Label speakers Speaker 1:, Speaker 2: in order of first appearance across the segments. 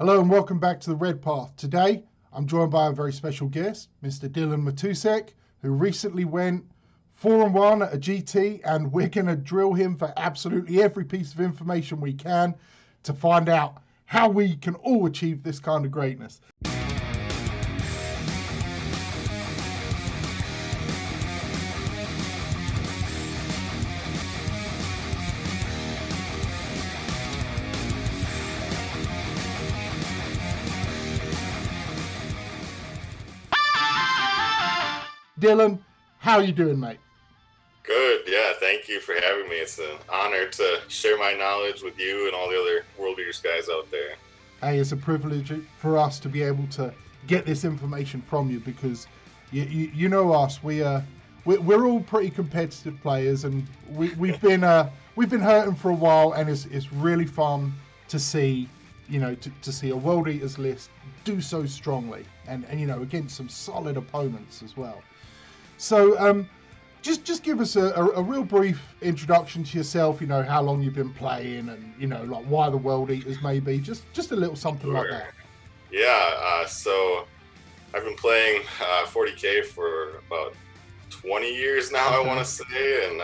Speaker 1: Hello and welcome back to the Red Path. Today, I'm joined by a very special guest, Mr. Dylan Matousek, who recently went 4-1 at a GT, and we're going to drill him for absolutely every piece of information we can to find out how we can all achieve this kind of greatness. Dylan, how are you doing, mate?
Speaker 2: Good, yeah, thank you for having me. It's an honor to share my knowledge with you and all the other World Leaders guys out there.
Speaker 1: Hey, it's a privilege for us to be able to get this information from you because you know us, we're all pretty competitive players, and we've been hurting for a while, and it's really fun to see, to see a World Eaters list do so strongly and against some solid opponents as well. So just give us a real brief introduction to yourself, how long you've been playing and, like why the World Eaters maybe, just a little something like that.
Speaker 2: Yeah, so I've been playing 40k for about 20 years now, I want to say, and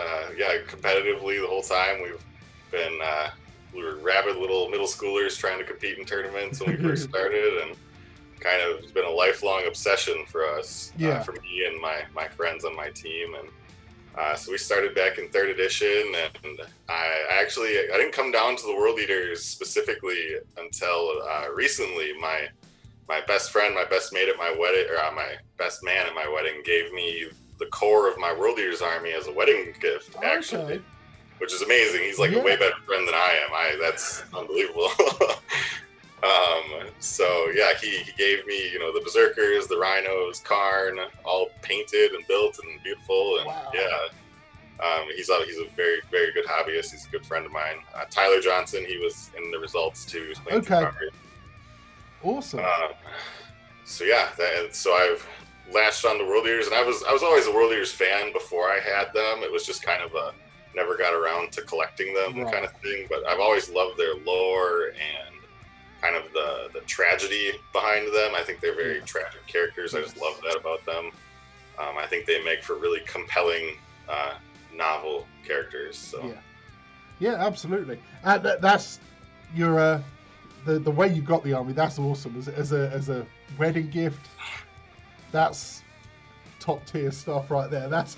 Speaker 2: competitively the whole time. We were rabid little middle schoolers trying to compete in tournaments when we first started, and kind of it's been a lifelong obsession for us, for me and my friends on my team. And so we started back in 3rd edition, and I didn't come down to the World Eaters specifically until recently. My best friend, my best mate at my wedding, or my best man at my wedding, gave me the core of my World Eaters army as a wedding gift, actually, which is amazing. He's like a way better friend than I am. That's unbelievable. He gave me, the Berserkers, the Rhinos, Karn, all painted and built and beautiful. And he's a very, very good hobbyist. He's a good friend of mine. Tyler Johnson, he was in the results too. He was playing
Speaker 1: awesome.
Speaker 2: So I've latched on to World Eaters, and I was always a World Eaters fan before I had them. It was just kind of never got around to collecting them kind of thing. But I've always loved their lore and kind of the tragedy behind them. I think they're very tragic characters. I just love that about them. I think they make for really compelling novel characters. So
Speaker 1: yeah, absolutely. That's your the way you got the army. That's awesome. As a wedding gift, that's top tier stuff right there. That's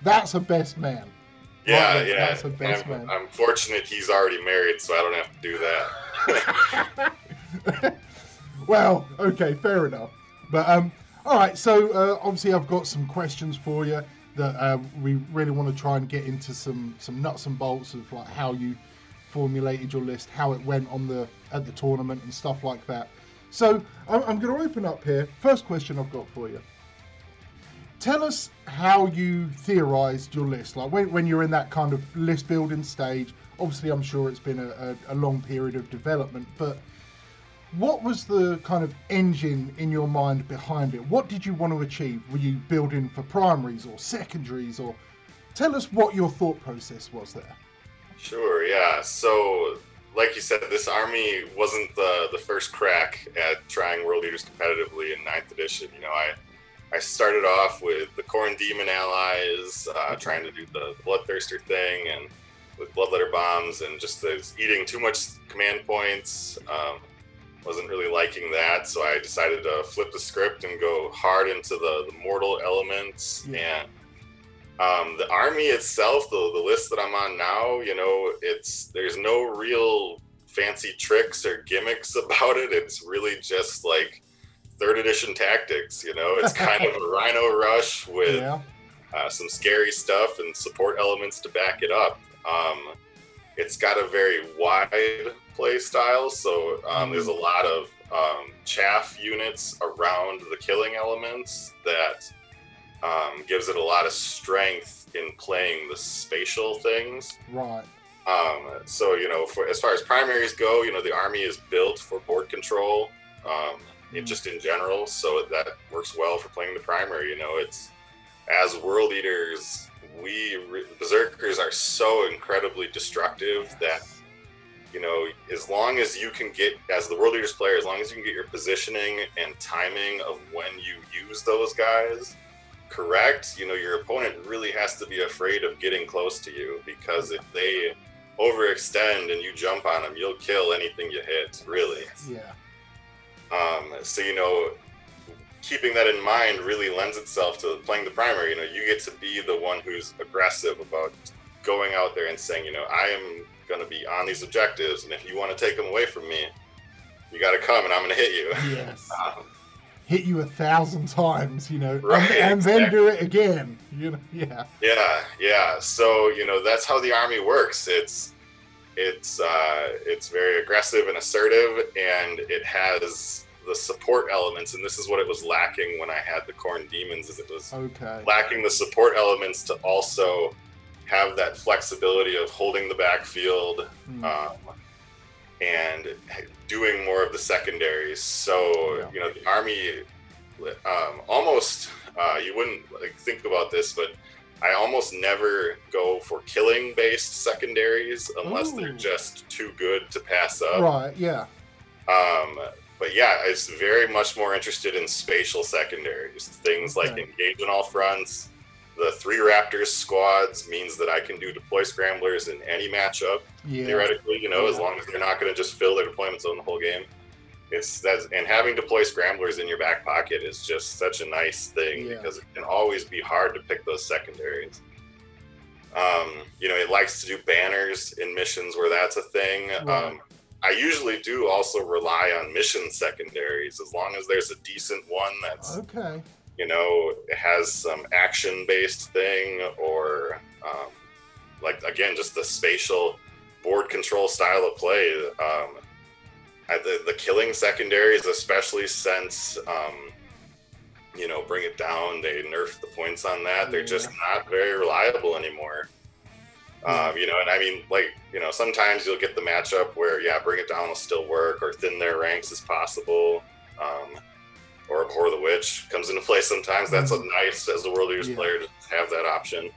Speaker 1: that's a best man.
Speaker 2: That's
Speaker 1: a best man.
Speaker 2: I'm fortunate he's already married, so I don't have to do that.
Speaker 1: Well, okay, fair enough. But all right, so obviously I've got some questions for you that we really want to try and get into some nuts and bolts of like how you formulated your list, how it went at the tournament and stuff like that. So I'm going to open up here. First question I've got for you. Tell us how you theorized your list, like when you're in that kind of list building stage. Obviously, I'm sure it's been a long period of development, but what was the kind of engine in your mind behind it? What did you want to achieve? Were you building for primaries or secondaries, or tell us what your thought process was there?
Speaker 2: Sure, yeah. So, like you said, this army wasn't the first crack at trying World Eaters competitively in 9th edition. I started off with the Khorne Demon allies, trying to do the Bloodthirster thing, and with Bloodletter bombs, and just eating too much command points. Wasn't really liking that, so I decided to flip the script and go hard into the mortal elements. And the army itself, the list that I'm on now, there's no real fancy tricks or gimmicks about it. It's really just like 3rd edition tactics. It's kind of a Rhino rush with some scary stuff and support elements to back it up. It's got a very wide play style, so there's a lot of chaff units around the killing elements that gives it a lot of strength in playing the spatial things.
Speaker 1: Right.
Speaker 2: So as far as primaries go, the army is built for board control. Just in general, so that works well for playing the primary. It's as World Eaters, Berserkers are so incredibly destructive that you know, as long as you can get, as the World Leaders player, as long as you can get your positioning and timing of when you use those guys correct, you know, your opponent really has to be afraid of getting close to you, because if they overextend and you jump on them, you'll kill anything you hit, really.
Speaker 1: Yeah.
Speaker 2: So, you know, keeping that in mind really lends itself to playing the primary. You know, you get to be the one who's aggressive about going out there and saying, you know, I am going to be on these objectives, and if you want to take them away from me, you got to come and I'm going to hit you.
Speaker 1: Yes. Hit you 1,000 times, you know,
Speaker 2: right,
Speaker 1: and
Speaker 2: exactly.
Speaker 1: then do it again, you know.
Speaker 2: Yeah. So, you know, that's how the army works. It's very aggressive and assertive, and it has the support elements, and this is what it was lacking when I had the Khorne Demons, is it was lacking the support elements to also have that flexibility of holding the backfield and doing more of the secondaries. So, you know, the army almost, you wouldn't think about this, but I almost never go for killing based secondaries unless they're just too good to pass up.
Speaker 1: Right, yeah.
Speaker 2: But yeah, it's very much more interested in spatial secondaries. Things like engage on all fronts. The 3 Raptors squads means that I can do deploy scramblers in any matchup, theoretically, you know, as long as they're not going to just fill their deployment zone the whole game. And having deploy scramblers in your back pocket is just such a nice thing, because it can always be hard to pick those secondaries. You know, it likes to do banners in missions where that's a thing.
Speaker 1: Right.
Speaker 2: I usually do also rely on mission secondaries, as long as there's a decent one that's, you know, it has some action-based thing, or like, again, just the spatial board control style of play. The killing secondaries, especially since, you know, Bring It Down, they nerfed the points on that. They're just not very reliable anymore. You know, and I mean, like, you know, sometimes you'll get the matchup where, Bring It Down will still work, or thin their ranks as possible. Or Abhor the Witch comes into play sometimes. That's nice as a World Leaders player to have that option.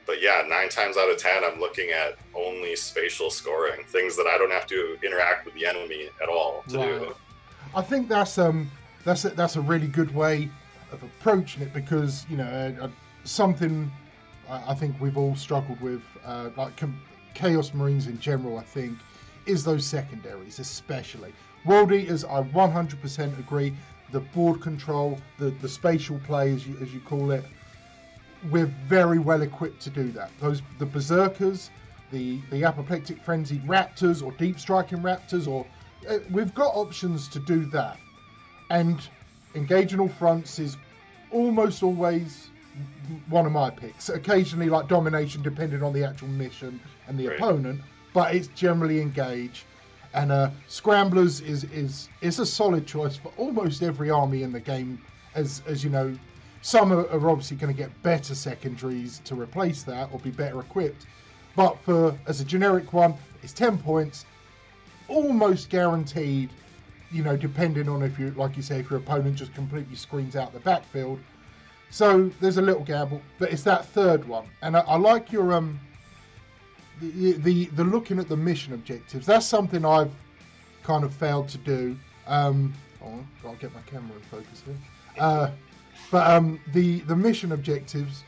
Speaker 2: But 9 times out of 10, I'm looking at only spatial scoring, things that I don't have to interact with the enemy at all to do.
Speaker 1: I think that's a really good way of approaching it, because, you know, something I think we've all struggled with, like Chaos Marines in general, I think, is those secondaries, especially. World Eaters, I 100% agree. The board control, the spatial play, as you call it, we're very well equipped to do that. The Berserkers, the Apoplectic Frenzied Raptors, or Deep Striking Raptors, or we've got options to do that. And Engage on All Fronts is almost always one of my picks. Occasionally, like Domination, depending on the actual mission and the opponent, but it's generally Engage. And Scramblers is a solid choice for almost every army in the game, as you know. Some are obviously going to get better secondaries to replace that, or be better equipped. But as a generic one, it's 10 points, almost guaranteed, you know, depending on if you, like you say, if your opponent just completely screens out the backfield. So there's a little gamble, but it's that third one. And I like your the looking at the mission objectives. That's something I've kind of failed to do. Gotta get my camera in focus here. But the mission objectives,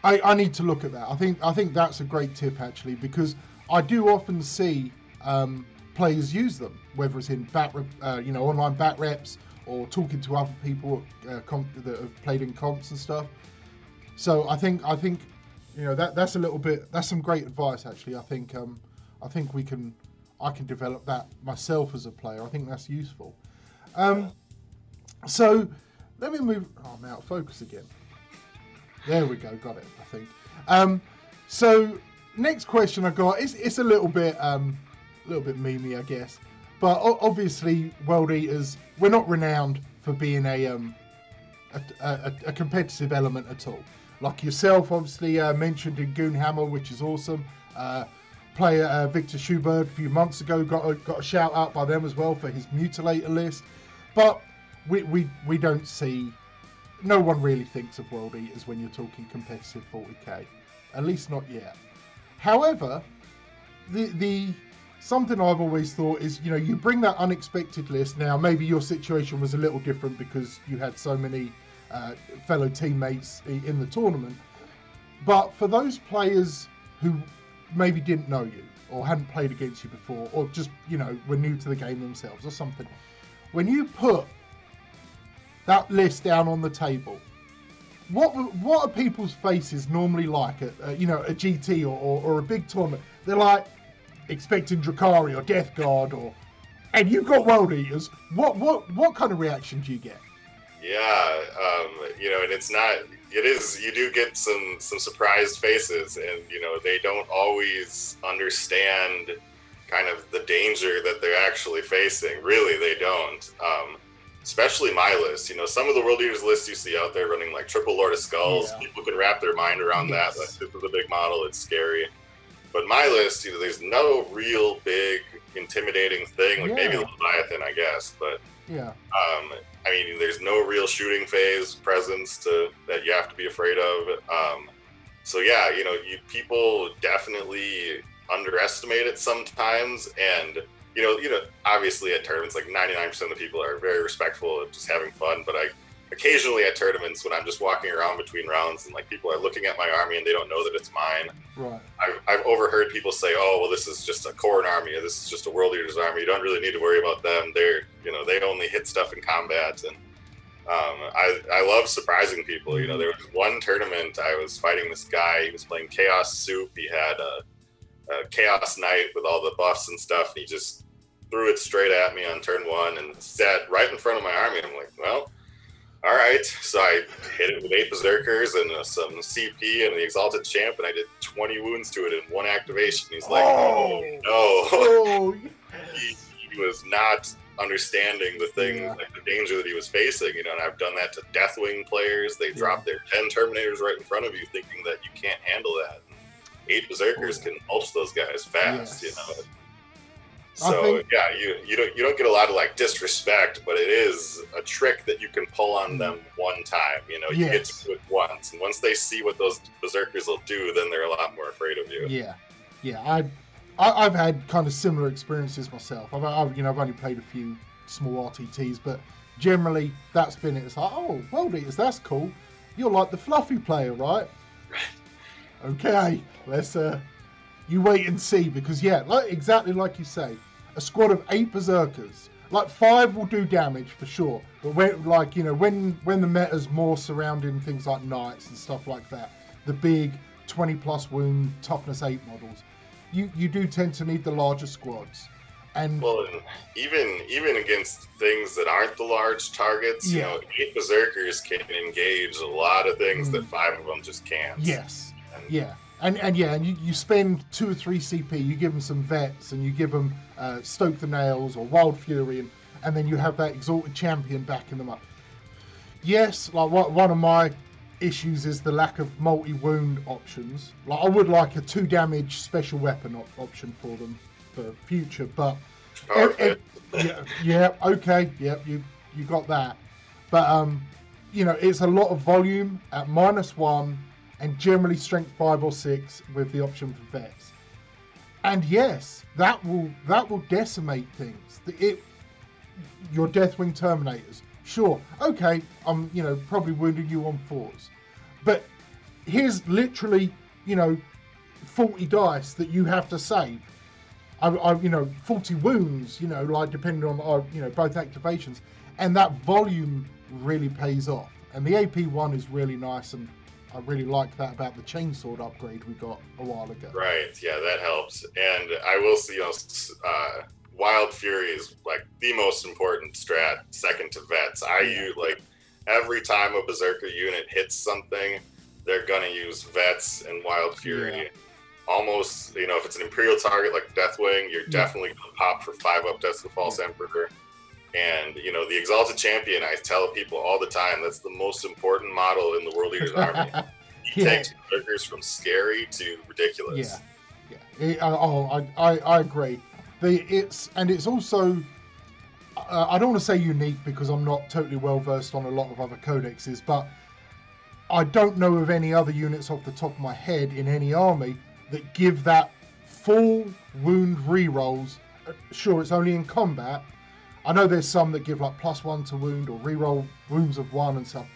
Speaker 1: I need to look at that. I think that's a great tip, actually, because I do often see players use them, whether it's in online bat reps, or talking to other people that have played in comps and stuff. So I think you know, that's some great advice, actually. I think I can develop that myself as a player. I think that's useful. So let me move. Oh, I'm out of focus again. There we go. Got it, I think. So next question I got is, it's a little bit memey, I guess. But obviously, World Eaters, we're not renowned for being a competitive element at all. Like yourself, obviously mentioned in Goonhammer, which is awesome. Player Victor Schubert a few months ago got a shout out by them as well for his Mutilator list. But we don't see, no one really thinks of World Eaters when you're talking competitive 40k, at least not yet. However, the something I've always thought is, you know, you bring that unexpected list. Now, maybe your situation was a little different because you had so many fellow teammates in the tournament. But for those players who maybe didn't know you or hadn't played against you before, or just, you know, were new to the game themselves or something, when you put that list down on the table, what are people's faces normally like at you know, a GT or a big tournament? They're like expecting Drakari or Death Guard, and you've got World Eaters. What kind of reaction do you get?
Speaker 2: Yeah, you know, and you do get some surprised faces, and, you know, they don't always understand kind of the danger that they're actually facing. Really, they don't. Especially my list. You know, some of the World Eaters lists you see out there running like triple Lord of Skulls, people can wrap their mind around that. Like, this is a big model, it's scary. But my list, you know, there's no real big intimidating thing, like maybe Leviathan, I guess, but I mean, there's no real shooting phase presence that you have to be afraid of. So yeah, you know, people definitely underestimate it sometimes, and you know, obviously at tournaments, like 99% of the people are very respectful of just having fun. But I occasionally at tournaments, when I'm just walking around between rounds and like people are looking at my army and they don't know that it's mine.
Speaker 1: Right.
Speaker 2: I've overheard people say, "Oh, well, this is just a Khorne army, or this is just a World Eaters army. You don't really need to worry about them. They only hit stuff in combat." And I love surprising people. You know, there was one tournament I was fighting this guy. He was playing Chaos Soup. He had a Chaos Knight with all the buffs and stuff. And he just threw it straight at me on turn one and sat right in front of my army. I'm like, well, all right. So I hit it with 8 Berserkers and some CP and the Exalted Champ, and I did 20 wounds to it in one activation. He's like, oh no. He was not understanding the thing, like the danger that he was facing, you know, and I've done that to Deathwing players. They drop their 10 Terminators right in front of you thinking that you can't handle that. 8 Berserkers can mulch those guys fast, you know. So you don't get a lot of like disrespect, but it is a trick that you can pull on them one time. You know, you get to do it once, and once they see what those Berserkers will do, then they're a lot more afraid of you.
Speaker 1: I've had kind of similar experiences myself. I've only played a few small RTTs, but generally that's been it. It's like, oh, World Eaters, that's cool. You're like the fluffy player, right? Okay, let's you wait and see, because exactly like you say, a squad of 8 Berserkers, like 5 will do damage for sure, but when the meta's more surrounding things like Knights and stuff like that, the big 20+ wound toughness 8 models, you do tend to need the larger squads. And even against things that aren't the large targets, you know, 8 Berserkers can engage a lot of things that 5 of them just can't. And you spend 2 or 3 CP, you give them some vets, and you give them Stoke the Nails or Wild Fury, and then you have that Exalted Champion backing them up. Yes, like one of my issues is the lack of multi-wound options. Like, I would like a 2 damage special weapon option for them for future, but you got that. But you know, it's a lot of volume at -1. And generally strength 5 or 6 with the option for vets. And yes, that will decimate things. Your Deathwing Terminators, sure, okay, I'm probably wounding you on 4s, but here's literally 40 dice that you have to save. I 40 wounds, like depending on both activations, and that volume really pays off. And the AP one is really nice, and I really like that about the chainsword upgrade we got a while ago.
Speaker 2: Right, yeah, that helps. And I will see, Wild Fury is like the most important strat, second to vets. I use, like, every time a Berserker unit hits something, they're gonna use vets and Wild Fury. Almost, if it's an Imperial target like Deathwing, you're definitely gonna pop for 5-up Death of the False Emperor. And, the Exalted Champion, I tell people all the time, that's the most important model in the World Eaters army. He takes Berserkers from scary to ridiculous.
Speaker 1: I agree. It's also, I don't want to say unique because I'm not totally well versed on a lot of other codexes, but I don't know of any other units off the top of my head in any army that give that full wound rerolls. Sure, it's only in combat. I know there's some that give like +1 to wound or reroll wounds of 1 and stuff.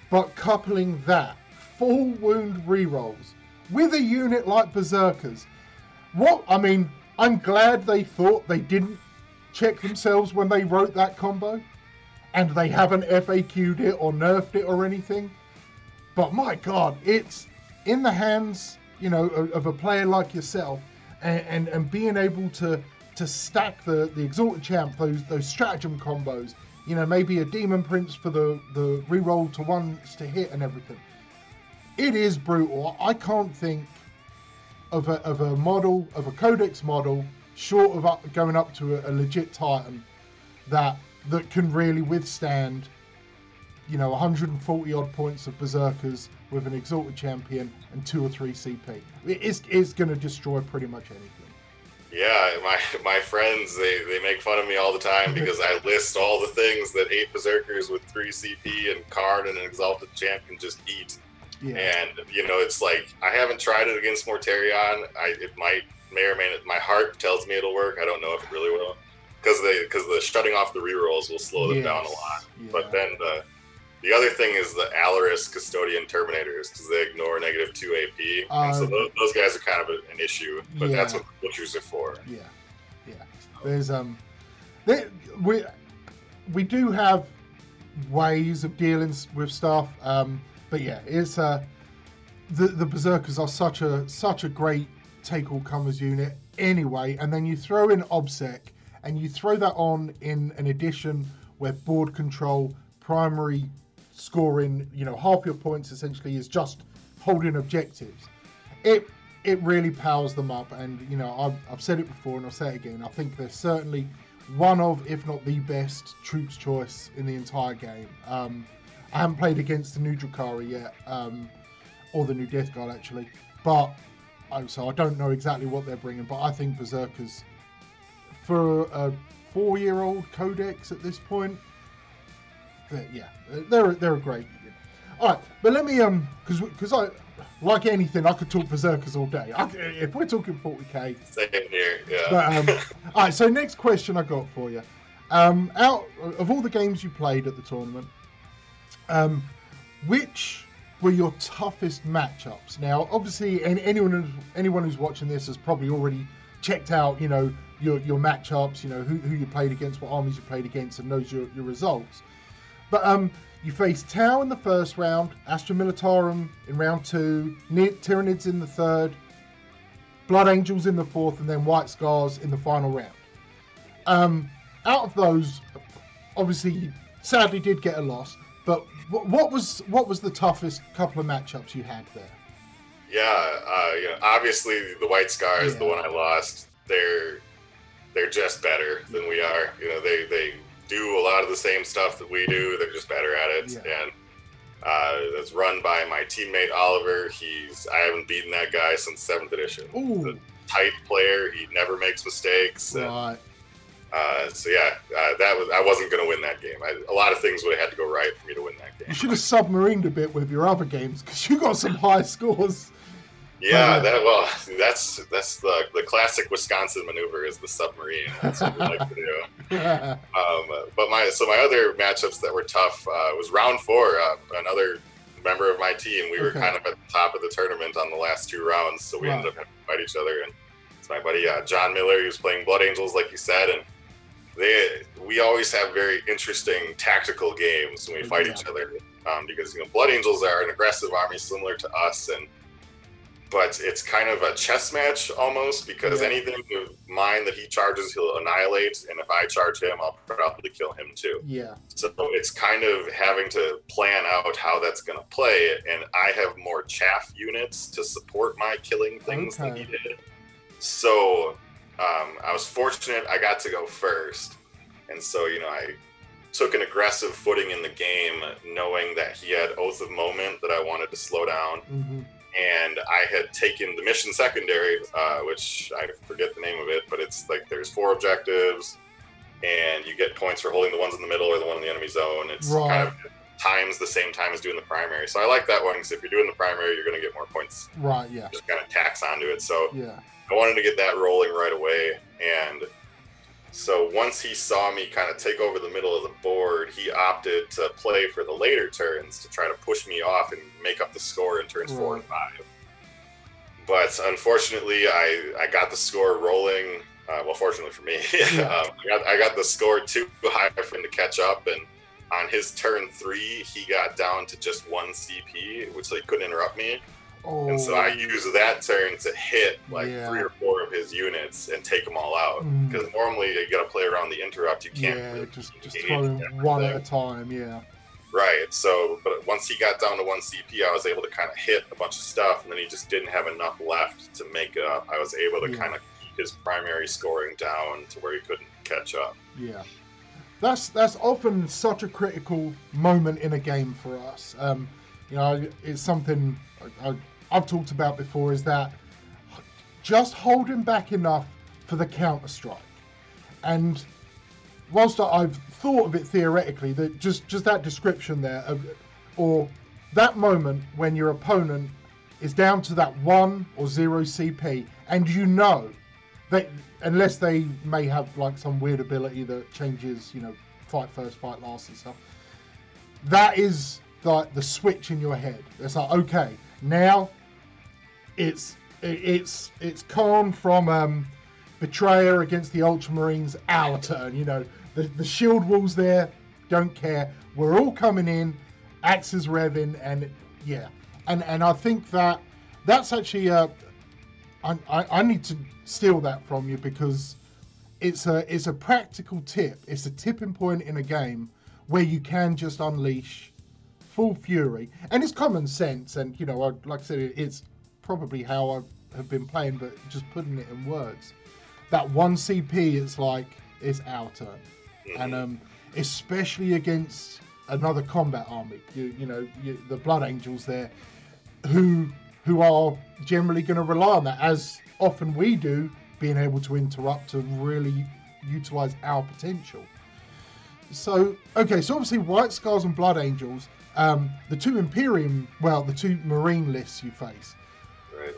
Speaker 1: But coupling that, full wound rerolls, with a unit like Berserkers, I'm glad they thought they didn't check themselves when they wrote that combo, and they haven't FAQ'd it or nerfed it or anything. But my God, it's in the hands, of a player like yourself, and being able to stack the Exalted Champ, those stratagem combos, maybe a Demon Prince for the reroll to 1s to hit and everything. It is brutal. I can't think of a model, of a Codex model, short of going up to a legit Titan, that can really withstand 140 odd points of Berserkers with an Exalted Champion and 2 or 3 CP. It's going to destroy pretty much anything.
Speaker 2: Yeah, my friends, they make fun of me all the time because I list all the things that 8 Berserkers with 3 CP and Karn and an Exalted Champion just eat. Yeah. And, it's like, I haven't tried it against Mortarion. It may or may not, my heart tells me it'll work. I don't know if it really will. Because the shutting off the rerolls will slow them down a lot. Yeah. But then the other thing is the Alaris Custodian Terminators, because they ignore -2 AP. And so those guys are kind of an issue, but that's what the Butchers are for.
Speaker 1: Yeah, yeah. There's we do have ways of dealing with stuff, but yeah, it's the Berserkers are such a great take all comers unit anyway, and then you throw in OBSEC, and you throw that on in an edition where board control, primary scoring, half your points essentially is just holding objectives. It really powers them up, and I've said it before and I'll say it again. I think they're certainly one of, if not the best troops choice in the entire game. I haven't played against the new Drukhari yet, or the new Death Guard actually, but so I don't know exactly what they're bringing. But I think Berserkers, for a 4-year-old Codex at this point, they're a great unit. All right, but let me because I, like anything, I could talk Berserkers all day. If we're talking 40k,
Speaker 2: same here. Yeah.
Speaker 1: But, all right, so next question I got for you. Out of all the games you played at the tournament, which were your toughest matchups? Now, obviously, anyone who's watching this has probably already checked out, your matchups, who you played against, what armies you played against, and knows your results. But you faced Tau in the first round, Astra Militarum in round 2, Tyranids in the third, Blood Angels in the fourth, and then White Scars in the final round. Out of those, obviously, you sadly did get a loss. But what was the toughest couple of matchups you had there?
Speaker 2: Yeah, obviously the White Scars, the one I lost, they're just better than we are. They do a lot of the same stuff that we do. They're just better at it. Yeah. And that's run by my teammate Oliver. I haven't beaten that guy since 7th edition.
Speaker 1: Ooh.
Speaker 2: He's a tight player. He never makes mistakes.
Speaker 1: Right.
Speaker 2: I wasn't going to win that game. A lot of things would have had to go right for me to win that game.
Speaker 1: You should have submarined a bit with your other games, because you got some high scores.
Speaker 2: Yeah, that's the classic Wisconsin maneuver, is the submarine. That's what we like to do. But my other matchups that were tough was round 4. Another member of my team. We were kind of at the top of the tournament on the last 2 rounds, so we ended up having to fight each other. And it's my buddy John Miller. He was playing Blood Angels, like you said, and we always have very interesting tactical games when we fight each other, because Blood Angels are an aggressive army similar to us, but it's kind of a chess match almost, because anything of mine that he charges, he'll annihilate, and if I charge him, I'll probably kill him too.
Speaker 1: Yeah.
Speaker 2: So it's kind of having to plan out how that's going to play, and I have more chaff units to support my killing things than he did. So I was fortunate I got to go first, and so I took an aggressive footing in the game, knowing that he had Oath of Moment that I wanted to slow down.
Speaker 1: Mm-hmm.
Speaker 2: And I had taken the mission secondary, which I forget the name of it, but it's like there's 4 objectives, and you get points for holding the ones in the middle or the one in the enemy zone. It's kind of times the same time as doing the primary. So I like that one because if you're doing the primary, you're going to get more points.
Speaker 1: Right, yeah.
Speaker 2: Just kind of tax onto it. So
Speaker 1: yeah.
Speaker 2: I wanted to get that rolling right away. And so once he saw me kind of take over the middle of the board, he opted to play for the later turns to try to push me off and make up the score in turns 4 and 5. But unfortunately, I got the score rolling. Well, fortunately for me, I got the score too high for him to catch up. And on his turn 3, he got down to just 1 CP, which he couldn't interrupt me.
Speaker 1: Oh.
Speaker 2: And so I used that turn to hit like 3 or 4 of his units and take them all out. Because normally you got to play around the interrupt. You can't really
Speaker 1: just throw him one at a time. Yeah.
Speaker 2: Right. So, but once he got down to 1 CP, I was able to kind of hit a bunch of stuff, and then he just didn't have enough left to make up. I was able to kind of keep his primary scoring down to where he couldn't catch up.
Speaker 1: Yeah. That's often such a critical moment in a game for us. You know, it's something I've talked about before, is that just holding back enough for the counter strike. And whilst I've thought of it theoretically, that just that description there, or that moment when your opponent is down to that 1 or 0 CP, and you know that unless they may have like some weird ability that changes, you know, fight first, fight last and stuff, that is like the switch in your head. It's like, okay, now it's Khan from Betrayer against the Ultramarines, our turn. You know, the shield wall's there, don't care. We're all coming in, axes revving, and yeah. And I think that's actually I need to steal that from you, because it's a practical tip. It's a tipping point in a game where you can just unleash full fury, and it's common sense. And you know, like I said, it's probably how I have been playing, but just putting it in words. That 1 CP, it's like it's our turn, and especially against another combat army. You know, the Blood Angels there, who are generally going to rely on that, as often we do, being able to interrupt to really utilize our potential. So, okay, so obviously White Scars and Blood Angels, the 2 Imperium, well, the 2 Marine lists you face.
Speaker 2: Right.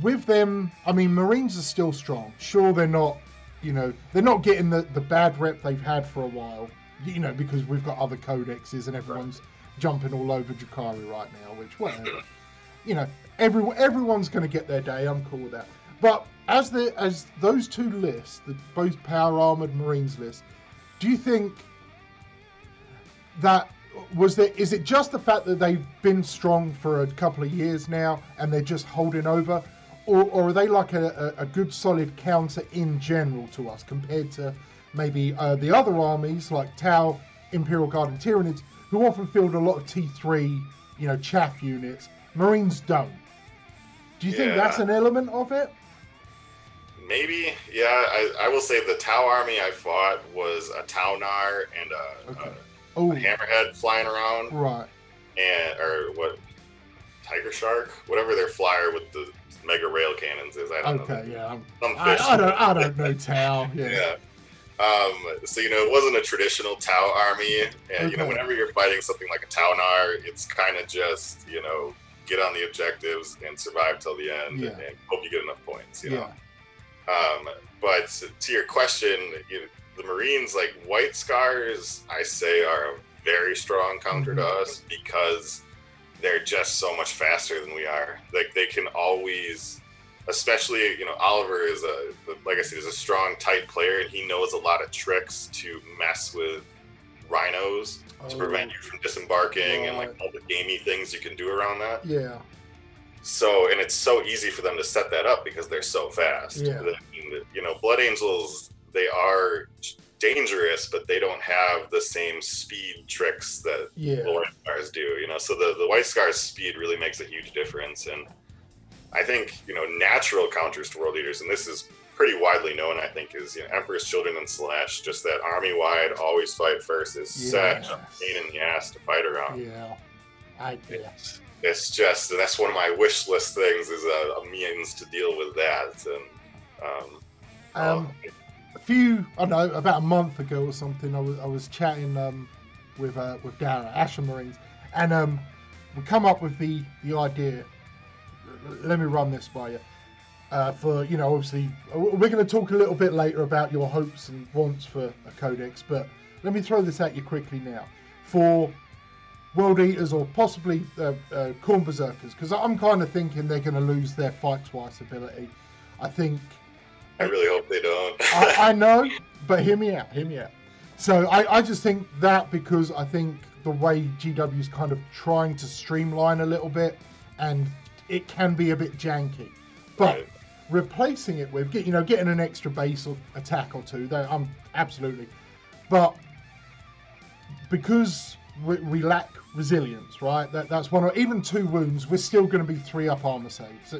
Speaker 1: With them, I mean, Marines are still strong. Sure, they're not, you know, they're not getting the bad rep they've had for a while, you know, because we've got other codexes and everyone's jumping all over Drakari right now, which, whatever. You know, everyone's going to get their day. I'm cool with that. But as those 2 lists, both power armored Marines lists, do you think that is it just the fact that they've been strong for a couple of years now and they're just holding over, or are they like a good solid counter in general to us compared to maybe the other armies like Tau, Imperial Guard, and Tyranids, who often field a lot of T3, you know, chaff units? Marines don't. Do you think that's an element of it?
Speaker 2: Maybe, yeah. I will say the Tau army I fought was a Taunar and a Hammerhead flying around.
Speaker 1: Right.
Speaker 2: Or what, Tiger Shark? Whatever their flyer with the mega rail cannons is. I don't know.
Speaker 1: Okay, yeah.
Speaker 2: Some fish.
Speaker 1: I don't know Tau. Yeah.
Speaker 2: So, you know, it wasn't a traditional Tau army. And, you know, whenever you're fighting something like a Taunar, it's kind of just, you know, get on the objectives and survive till the end and hope you get enough points, you know. But to your question, you know, the Marines, like White Scars, I say are a very strong counter to us, because they're just so much faster than we are. Like, they can always, especially, you know, Oliver is like I said, is a strong, tight player, and he knows a lot of tricks to mess with rhinos to prevent you from disembarking and like all the gamey things you can do around that.
Speaker 1: Yeah.
Speaker 2: So, and it's so easy for them to set that up because they're so fast.
Speaker 1: Yeah.
Speaker 2: You know, Blood Angels, they are dangerous, but they don't have the same speed tricks that the White Scars do, you know. So the White Scars speed really makes a huge difference. And I think, you know, natural counters to World Eaters, and this is pretty widely known, I think, is, you know, Emperor's Children and Slash, just that army-wide always fight first is such a pain in the ass to fight around.
Speaker 1: Yeah.
Speaker 2: It's just, and that's one of my wish list things, is a means to deal with that. And
Speaker 1: a few, I don't know, about a month ago or something, I was chatting with Dara, Ashen Marines, and we come up with the idea. Let me run this by you. For obviously, we're going to talk a little bit later about your hopes and wants for a codex, but let me throw this at you quickly now. For World Eaters or possibly Khorne Berserkers, because I'm kind of thinking they're going to lose their fight twice ability. I think.
Speaker 2: I really hope they don't.
Speaker 1: I know, but hear me out. So I just think that because I think the way GW's kind of trying to streamline a little bit, and it can be a bit janky. But replacing it with, getting an extra base or attack or two, I'm absolutely. But because we lack resilience, right? That's one, or even 2 wounds, we're still going to be 3 up armor saves.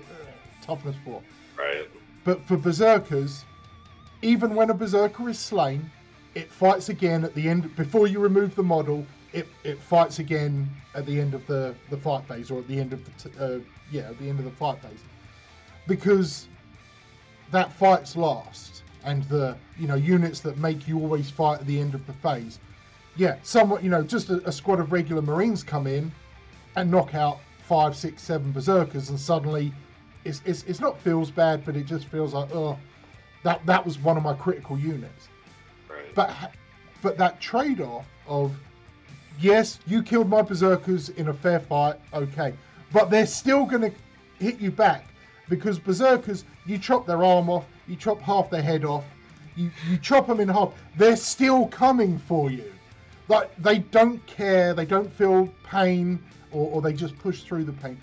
Speaker 1: Toughness 4.
Speaker 2: Right.
Speaker 1: But for Berserkers, even when a Berserker is slain, it fights again at the end. Before you remove the model, it fights again at the end of the fight phase, or at the end of at the end of the fight phase, because that fights last, and the units that make you always fight at the end of the phase. Yeah, somewhat, just a squad of regular Marines come in and knock out 5, 6, 7 Berserkers, and suddenly it's not feels bad, but it just feels like, oh, that was one of my critical units.
Speaker 2: Right.
Speaker 1: But that trade-off of, yes, you killed my Berserkers in a fair fight, okay, but they're still going to hit you back, because Berserkers, you chop their arm off, you chop half their head off, you chop them in half, they're still coming for you. Like, they don't care, they don't feel pain, or they just push through the pain.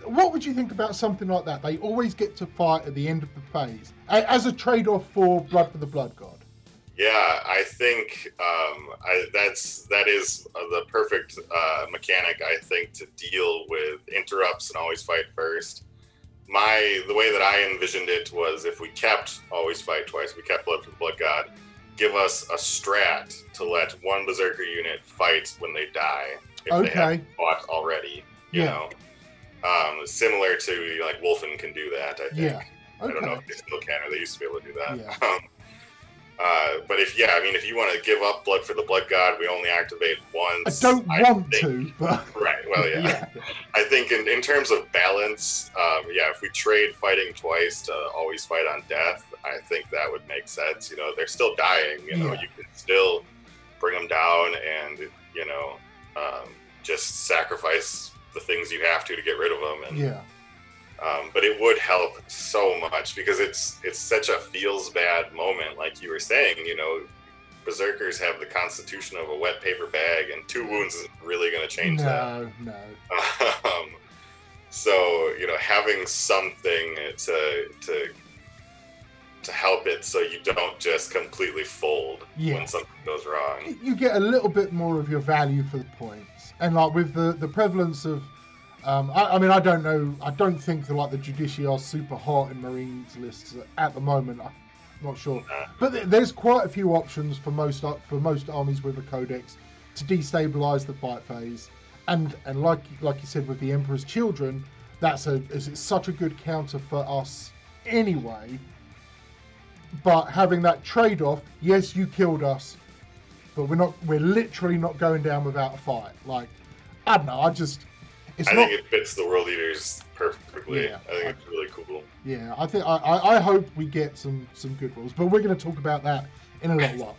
Speaker 1: What would you think about something like that? They always get to fight at the end of the phase, as a trade-off for Blood for the Blood God.
Speaker 2: Yeah, I think that is the perfect mechanic, I think, to deal with interrupts and always fight first. The way that I envisioned it was, if we kept always fight twice, we kept Blood for the Blood God, give us a strat to let one Berserker unit fight when they die, if they haven't fought already, you know. Similar to, like, Wolfen can do that, I think.
Speaker 1: Yeah. Okay.
Speaker 2: I don't know if they still can, or they used to be able to do that.
Speaker 1: Yeah.
Speaker 2: But if you want to give up Blood for the Blood God, we only activate once.
Speaker 1: I don't want to, but...
Speaker 2: Right, well, yeah. I think in terms of balance, if we trade fighting twice to always fight on death, I think that would make sense. They're still dying, you can still bring them down and, just sacrifice the things you have to get rid of them. And, but it would help so much, because it's such a feels bad moment, like you were saying. Berserkers have the constitution of a wet paper bag, and 2 wounds isn't really going to change that.
Speaker 1: No.
Speaker 2: So having something to help it, so you don't just completely fold when something goes wrong.
Speaker 1: You get a little bit more of your value for the points, and like with the prevalence of. I don't know. I don't think the Judici are super hot in Marines lists at the moment. I'm not sure, but there's quite a few options for most armies with a codex to destabilize the fight phase, and like you said with the Emperor's Children, it's such a good counter for us anyway. But having that trade-off, yes, you killed us, but we're literally not going down without a fight. Like, I don't know. I think
Speaker 2: it fits the World Eaters perfectly.
Speaker 1: Yeah,
Speaker 2: I think it's really cool.
Speaker 1: Yeah, I hope we get some good rules, but we're going to talk about that in a little while.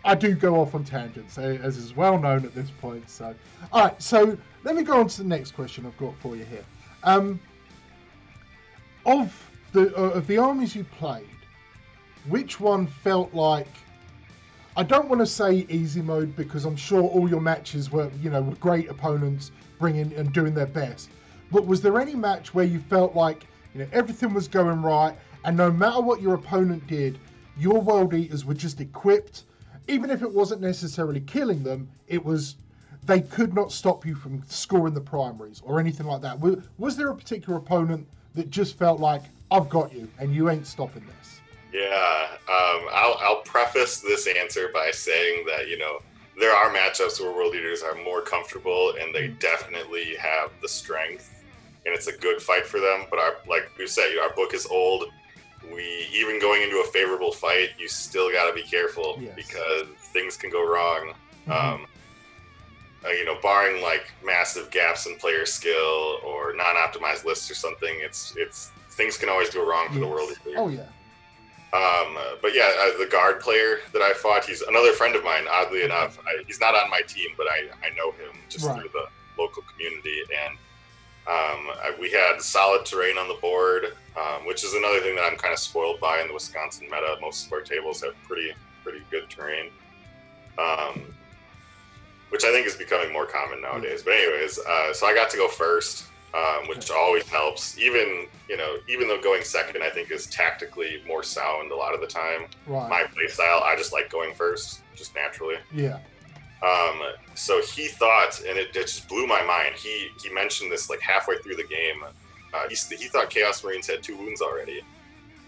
Speaker 1: I do go off on tangents, as is well known at this point. So, all right. So let me go on to the next question I've got for you here. Of the armies you played, which one felt like? I don't want to say easy mode, because I'm sure all your matches were, with great opponents bringing and doing their best. But was there any match where you felt like, everything was going right, and no matter what your opponent did, your World Eaters were just equipped, even if it wasn't necessarily killing them, they could not stop you from scoring the primaries or anything like that? Was there a particular opponent that just felt like, I've got you, and you ain't stopping this?
Speaker 2: Yeah, I'll preface this answer by saying that, there are matchups where World Eaters are more comfortable, and they definitely have the strength, and it's a good fight for them. But like we said, our book is old. Even going into a favorable fight, you still got to be careful, because things can go wrong. Barring like massive gaps in player skill or non-optimized lists or something, it's things can always go wrong for the world leader.
Speaker 1: Oh yeah.
Speaker 2: But yeah, the guard player that I fought, he's another friend of mine. Oddly enough, he's not on my team, but I know him just through the local community, and we had solid terrain on the board, which is another thing that I'm kind of spoiled by in the Wisconsin meta. Most of our tables have pretty good terrain, which I think is becoming more common nowadays. But anyways, so I got to go first, which always helps. Even though going second, I think, is tactically more sound a lot of the time.
Speaker 1: Right.
Speaker 2: My play style, I just like going first, just naturally.
Speaker 1: Yeah.
Speaker 2: So he thought, and it just blew my mind. He mentioned this like halfway through the game. He thought Chaos Marines had 2 wounds already.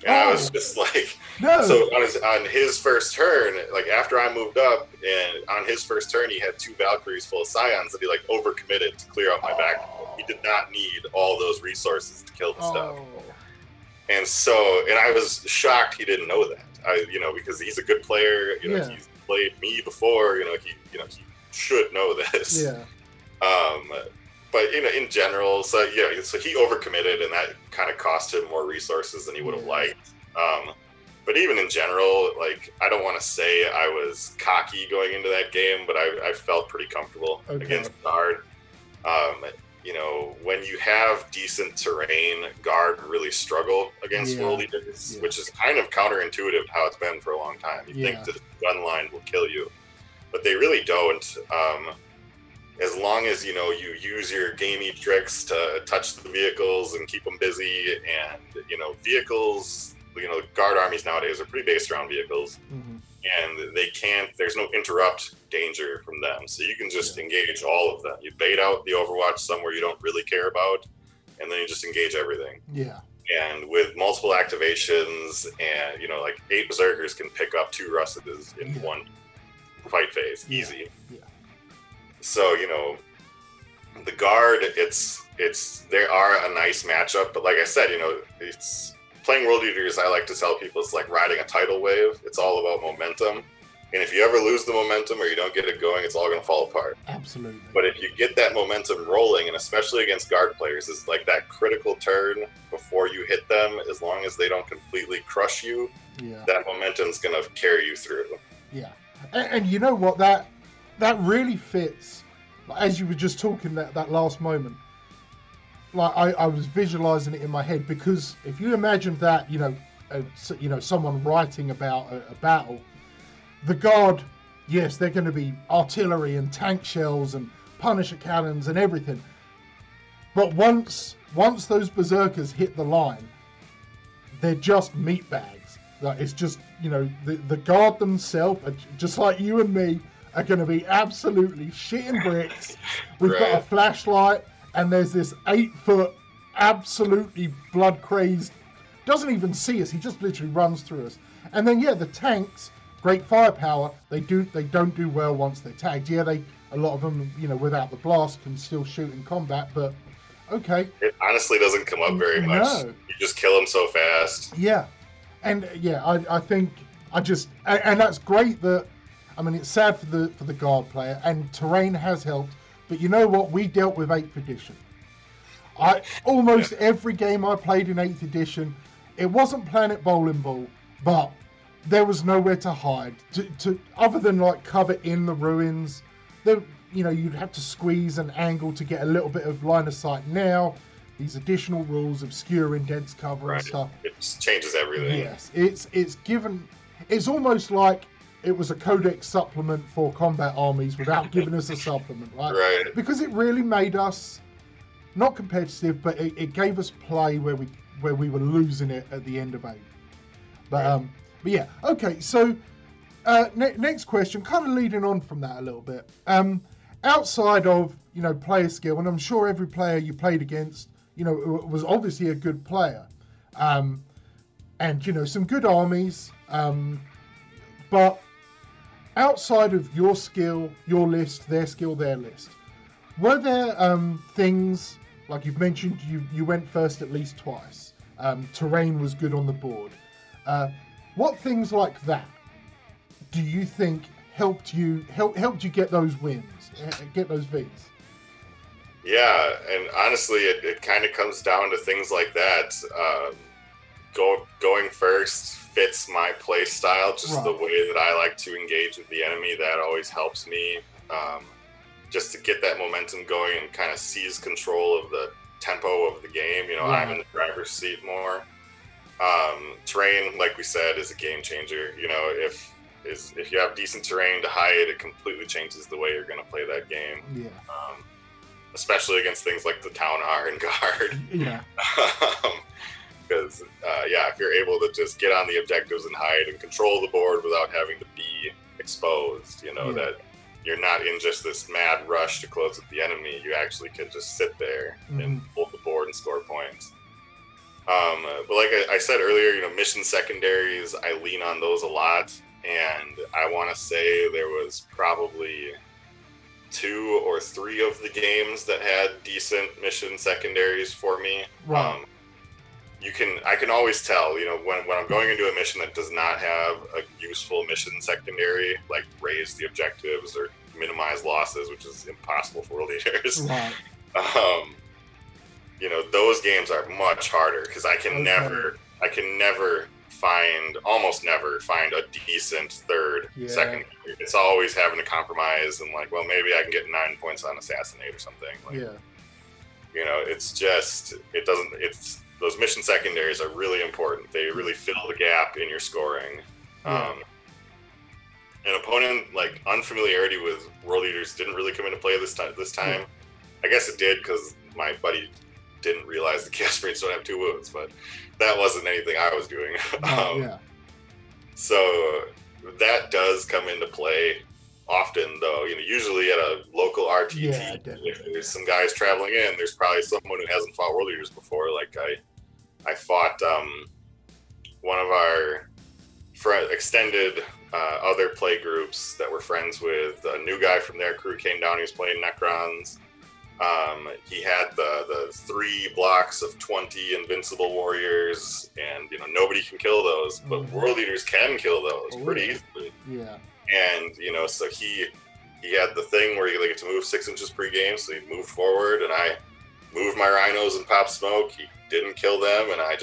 Speaker 2: And I was just like,
Speaker 1: no.
Speaker 2: So on his first turn, like after I moved up, and on his first turn, he had 2 Valkyries full of Scions that he like overcommitted to clear out my back. He did not need all those resources to kill the stuff. And I was shocked he didn't know that. Because he's a good player. He's played me before. He should know this.
Speaker 1: Yeah.
Speaker 2: But in general, so he overcommitted, and that kind of cost him more resources than he would have liked. But even in general, like, I don't want to say I was cocky going into that game, but I felt pretty comfortable against guard. When you have decent terrain, guard really struggle against world leaders, which is kind of counterintuitive how it's been for a long time. You think the gun line will kill you, but they really don't. As long as you use your gamey tricks to touch the vehicles and keep them busy, and vehicles, guard armies nowadays are pretty based around vehicles, and there's no interrupt danger from them, so you can just engage all of them. You bait out the Overwatch somewhere you don't really care about, and then you just engage everything. And with multiple activations, and like 8 berserkers can pick up 2 russes in one fight phase, easy. So, the guard, they are a nice matchup, but like I said, it's playing world eaters. I like to tell people it's like riding a tidal wave. It's all about momentum. And if you ever lose the momentum or you don't get it going, it's all going to fall apart.
Speaker 1: Absolutely.
Speaker 2: But if you get that momentum rolling, and especially against guard players, it's like that critical turn before you hit them, as long as they don't completely crush you, that momentum's going to carry you through.
Speaker 1: Yeah. And you know what? That really fits, as you were just talking that last moment. Like I was visualizing it in my head, because if you imagine that, someone writing about a battle, the guard, yes, they're going to be artillery and tank shells and Punisher cannons and everything. But once those berserkers hit the line, they're just meat bags. Like, it's just, the guard themselves, just like you and me, are going to be absolutely shitting bricks. We've got a flashlight, and there's this 8-foot, absolutely blood-crazed, doesn't even see us, he just literally runs through us. And then, the tanks, great firepower, they don't do well once they're tagged. A lot of them, without the blast, can still shoot in combat, but okay.
Speaker 2: It honestly doesn't come up very much. No. You just kill them so fast.
Speaker 1: Yeah. And, I think, and that's great that, it's sad for the guard player, and terrain has helped, but you know what? We dealt with 8th edition. Almost every game I played in 8th edition, it wasn't Planet Bowling Ball, but there was nowhere to hide. To other than like cover in the ruins, you'd have to squeeze and angle to get a little bit of line of sight. Now, these additional rules, obscuring dense cover and stuff.
Speaker 2: It just changes everything.
Speaker 1: Yes, it's almost like it was a codex supplement for combat armies without giving us a supplement, right? Because it really made us not competitive, but it gave us play where we were losing it at the end of 8. But yeah, okay. So next question, kind of leading on from that a little bit. Outside of player skill, and I'm sure every player you played against, was obviously a good player, and some good armies, but outside of your skill, your list, their skill, their list, were there things, like you've mentioned, you went first at least twice, terrain was good on the board, what things like that do you think helped you get those wins, get those Vs?
Speaker 2: Yeah, and honestly, it kind of comes down to things like that. Going first fits my play style, just the way that I like to engage with the enemy. That always helps me, just to get that momentum going and kind of seize control of the tempo of the game. You know, I'm in the driver's seat more. Terrain, like we said, is a game changer. You know, if you have decent terrain to hide, it completely changes the way you're going to play that game.
Speaker 1: Yeah.
Speaker 2: Especially against things like the Town Iron Guard.
Speaker 1: Yeah.
Speaker 2: Because, if you're able to just get on the objectives and hide and control the board without having to be exposed, you know, that you're not in just this mad rush to close with the enemy. You actually can just sit there and hold the board and score points. But like I said earlier, you know, mission secondaries, I lean on those a lot. And I want to say there was probably 2 or 3 of the games that had decent mission secondaries for me.
Speaker 1: Right.
Speaker 2: I can always tell, you know, when I'm going into a mission that does not have a useful mission secondary, like raise the objectives or minimize losses, which is impossible for world leaders.
Speaker 1: Right.
Speaker 2: You know, those games are much harder because I can almost never find a decent third secondary. It's always having to compromise and like, well, maybe I can get 9 points on assassinate or something. Like, you know, those mission secondaries are really important. They really fill the gap in your scoring. An opponent, like, unfamiliarity with world leaders didn't really come into play this time. I guess it did because my buddy didn't realize the Chaos Marines don't have 2 wounds, but that wasn't anything I was doing. So that does come into play often, though. You know, usually at a local RTT, if there's some guys traveling in, there's probably someone who hasn't fought world leaders before. Like I fought one of our extended other play groups that we're friends with. A new guy from their crew came down. He was playing Necrons. He had the 3 blocks of 20 invincible warriors, and you know nobody can kill those, but world leaders can kill those pretty easily.
Speaker 1: Yeah.
Speaker 2: And you know, so he had the thing where you get to move 6 inches pre-game, so he moved forward, and I moved my rhinos and popped smoke. He didn't kill them, and I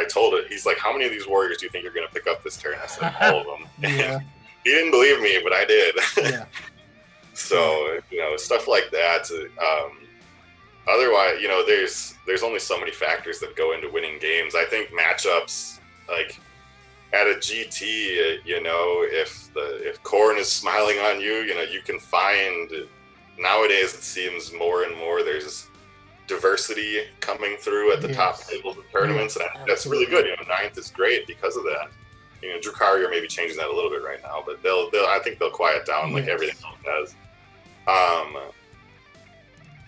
Speaker 2: told it. He's like, "How many of these warriors do you think you're going to pick up this turn?" I said, "All of them." And he didn't believe me, but I did. So, you know, stuff like that. Otherwise, you know, there's only so many factors that go into winning games. I think matchups, like at a GT, you know, if Khorne is smiling on you, you know, you can find, nowadays it seems more and more there's diversity coming through at the top tables of tournaments, and I think that's really good. You know, 9th is great because of that. You know, Drukhari are maybe changing that a little bit right now, but I think they'll quiet down like everything else does.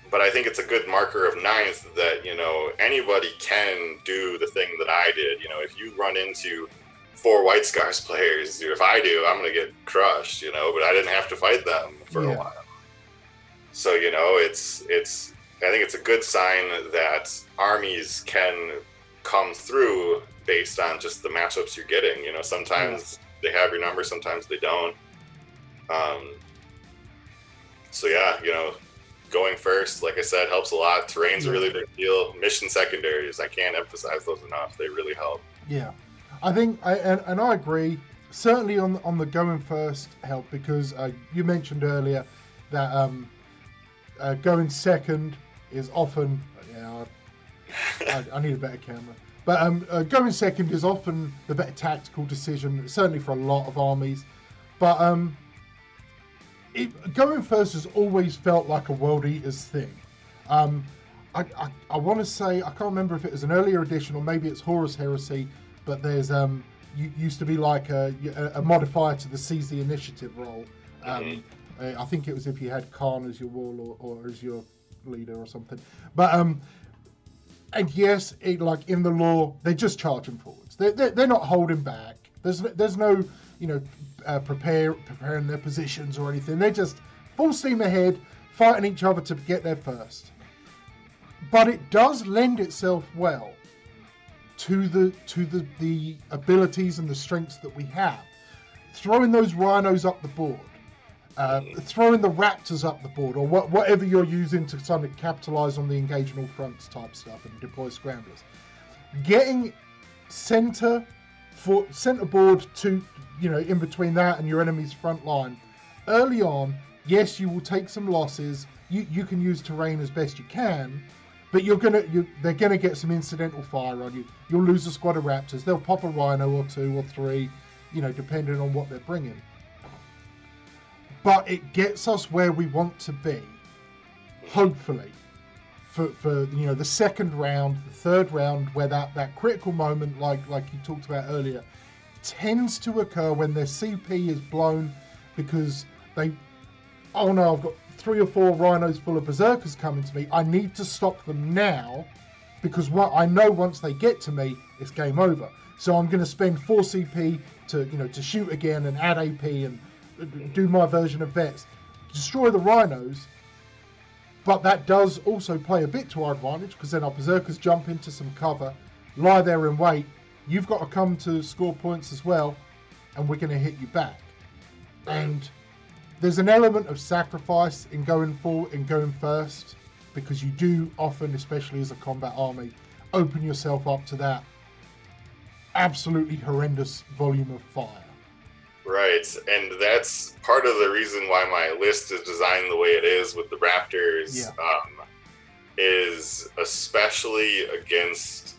Speaker 2: But I think it's a good marker of 9th that, you know, anybody can do the thing that I did. You know, if you run into 4 White Scars players, if I do, I'm going to get crushed, you know, but I didn't have to fight them for a while. So, you know, I think it's a good sign that armies can come through based on just the matchups you're getting. You know, sometimes they have your number, sometimes they don't. So yeah, you know, going first, like I said, helps a lot. Terrain's a really big deal. Mission secondaries, I can't emphasize those enough. They really help. Yeah,
Speaker 1: I think, I agree. Certainly on the going first help, because you mentioned earlier that going second is often, I need a better camera. But going second is often the better tactical decision, certainly for a lot of armies. But going first has always felt like a World Eaters thing. I want to say, I can't remember if it was an earlier edition or maybe it's Horus Heresy, but there's used to be like a modifier to the Seize the Initiative role. I think it was if you had Khan as your warlord or as your leader or something. But and yes, like in the lore, they're just charging forwards. They're not holding back. There's no, you know, preparing their positions or anything. They're just full steam ahead, fighting each other to get there first. But it does lend itself well to the abilities and the strengths that we have. Throwing those rhinos up the board, Throwing the Raptors up the board, or whatever you're using to kind of capitalize on the engage on all fronts type stuff and deploy scramblers. Getting center board to, in between that and your enemy's front line early on. Yes, you will take some losses. You can use terrain as best you can, but they're gonna get some incidental fire on you. You'll lose a squad of Raptors. They'll pop a Rhino or 2 or 3, depending on what they're bringing. But it gets us where we want to be, hopefully, for the second round, the third round, where that critical moment, like you talked about earlier, tends to occur when their CP is blown because oh no, I've got 3 or 4 Rhinos full of Berserkers coming to me. I need to stop them now because I know once they get to me, it's game over. So I'm going to spend 4 CP to shoot again and add AP and do my version of vets, destroy the Rhinos, but that does also play a bit to our advantage because then our Berserkers jump into some cover, lie there and wait. You've got to come to score points as well, and we're going to hit you back. And there's an element of sacrifice in going forward and going first, because you do often, especially as a combat army, open yourself up to that absolutely horrendous volume of fire.
Speaker 2: Right, and that's part of the reason why my list is designed the way it is with the Raptors, is especially against,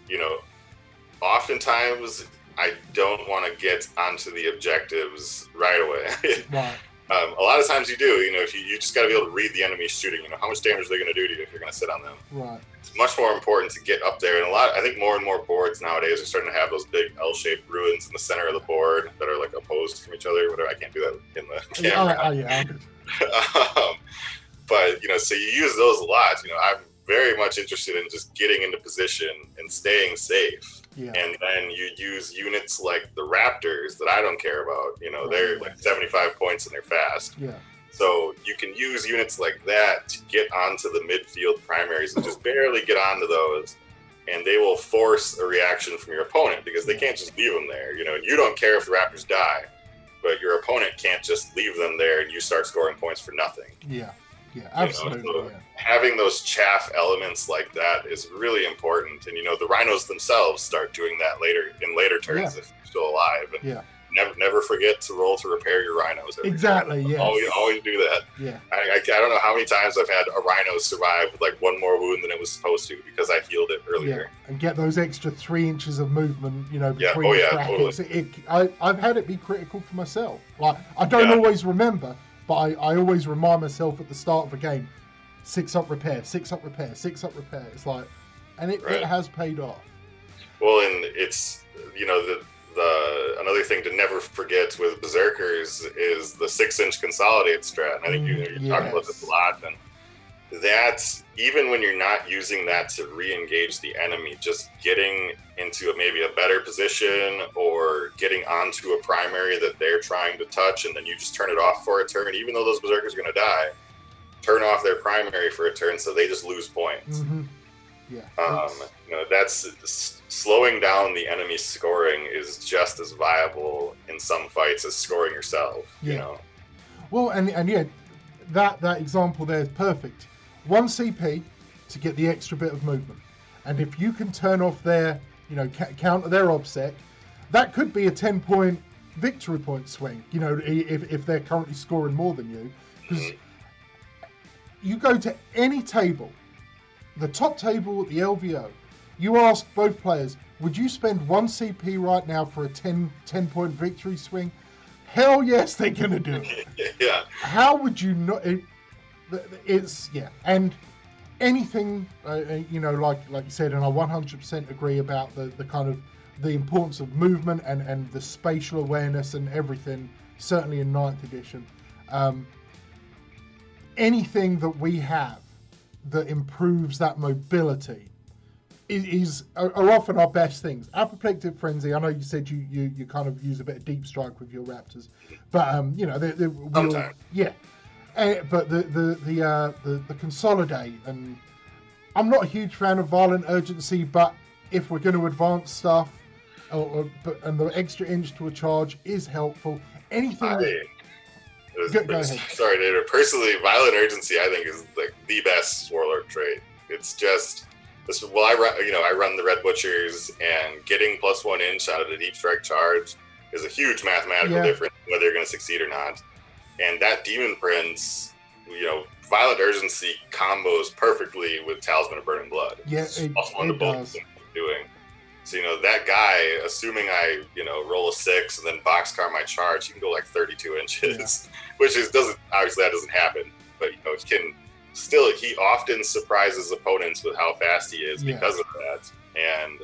Speaker 2: oftentimes I don't want to get onto the objectives right away.
Speaker 1: Right.
Speaker 2: A lot of times you do, if you just got to be able to read the enemy shooting, how much damage they're going to do to you if you're going to sit on them.
Speaker 1: Right.
Speaker 2: It's much more important to get up there, and I think more and more boards nowadays are starting to have those big L-shaped ruins in the center of the board that are like opposed from each other. Whatever, I can't do that in the camera.
Speaker 1: Yeah.
Speaker 2: But so you use those a lot. I'm very much interested in just getting into position and staying safe.
Speaker 1: Yeah.
Speaker 2: And then you use units like the Raptors that I don't care about. They're like 75 points and they're fast.
Speaker 1: Yeah.
Speaker 2: So you can use units like that to get onto the midfield primaries and just barely get onto those, and they will force a reaction from your opponent because they can't just leave them there. You don't care if the Raptors die, but your opponent can't just leave them there and you start scoring points for nothing.
Speaker 1: Yeah, absolutely.
Speaker 2: So having those chaff elements like that is really important, and the Rhinos themselves start doing that in later turns if you're still alive. And never forget to roll to repair your Rhinos.
Speaker 1: Exactly. Yeah.
Speaker 2: Always do that.
Speaker 1: Yeah.
Speaker 2: I don't know how many times I've had a Rhino survive with like one more wound than it was supposed to because I healed it earlier.
Speaker 1: Yeah. And get those extra 3 inches of movement, between brackets.
Speaker 2: Totally.
Speaker 1: I've had it be critical for myself. Like I don't always remember, but I always remind myself at the start of a game, 6 up repair, 6 up repair, 6 up repair. It's like, and it has paid off.
Speaker 2: Well, and it's another thing to never forget with Berserkers is the 6-inch consolidate strat. And I think you talk about this a lot. And that's, even when you're not using that to re-engage the enemy, just getting into maybe a better position or getting onto a primary that they're trying to touch, and then you just turn it off for a turn, even though those Berserkers are going to die, turn off their primary for a turn so they just lose points.
Speaker 1: Mm-hmm. Yeah.
Speaker 2: That's slowing down the enemy scoring is just as viable in some fights as scoring yourself.
Speaker 1: Well, and that example there is perfect. 1 CP to get the extra bit of movement, and if you can turn off their counter their obsec, that could be a 10-point victory point swing. If they're currently scoring more than you, because you go to any table, the top table at the LVO, you ask both players, would you spend 1 CP right now for a 10-point victory swing? Hell yes, they're going to do it.
Speaker 2: Yeah.
Speaker 1: How would you not? And anything, like you said, and I 100% agree about the kind of the importance of movement and the spatial awareness and everything, certainly in 9th edition. Anything that we have that improves that mobility are often our best things. Apoplectic Frenzy, I know you said you kind of use a bit of deep strike with your Raptors, but
Speaker 2: sometimes.
Speaker 1: But the consolidate, and I'm not a huge fan of violent urgency, but if we're going to advance stuff, and the extra inch to a charge is helpful. Anything. Go ahead.
Speaker 2: Sorry, David. Personally, Violent Urgency, I think, is like the best Warlord trait. It's just this. Well, I run the Red Butchers, and getting +1 inch out of the Deep Strike charge is a huge mathematical difference whether you're going to succeed or not. And that Demon Prince, Violent Urgency combos perfectly with Talisman of Burning Blood.
Speaker 1: Yeah, it does.
Speaker 2: Doing. So, that guy, assuming I, roll a 6 and then boxcar my charge, he can go like 32 inches, which obviously that doesn't happen, but, he often surprises opponents with how fast he is because of that. And,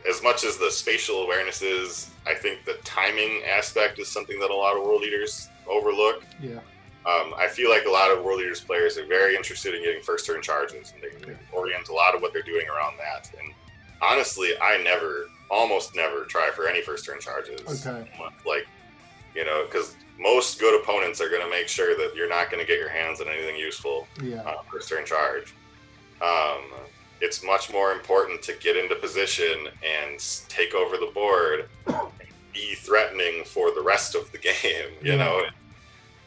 Speaker 2: as much as the spatial awareness is, I think the timing aspect is something that a lot of World Eaters overlook.
Speaker 1: Yeah.
Speaker 2: I feel like a lot of World Eaters players are very interested in getting first turn charges, and they orient a lot of what they're doing around that. And honestly, I almost never try for any first turn charges.
Speaker 1: Okay.
Speaker 2: Because most good opponents are going to make sure that you're not going to get your hands on anything useful first turn charge. It's much more important to get into position and take over the board and be threatening for the rest of the game,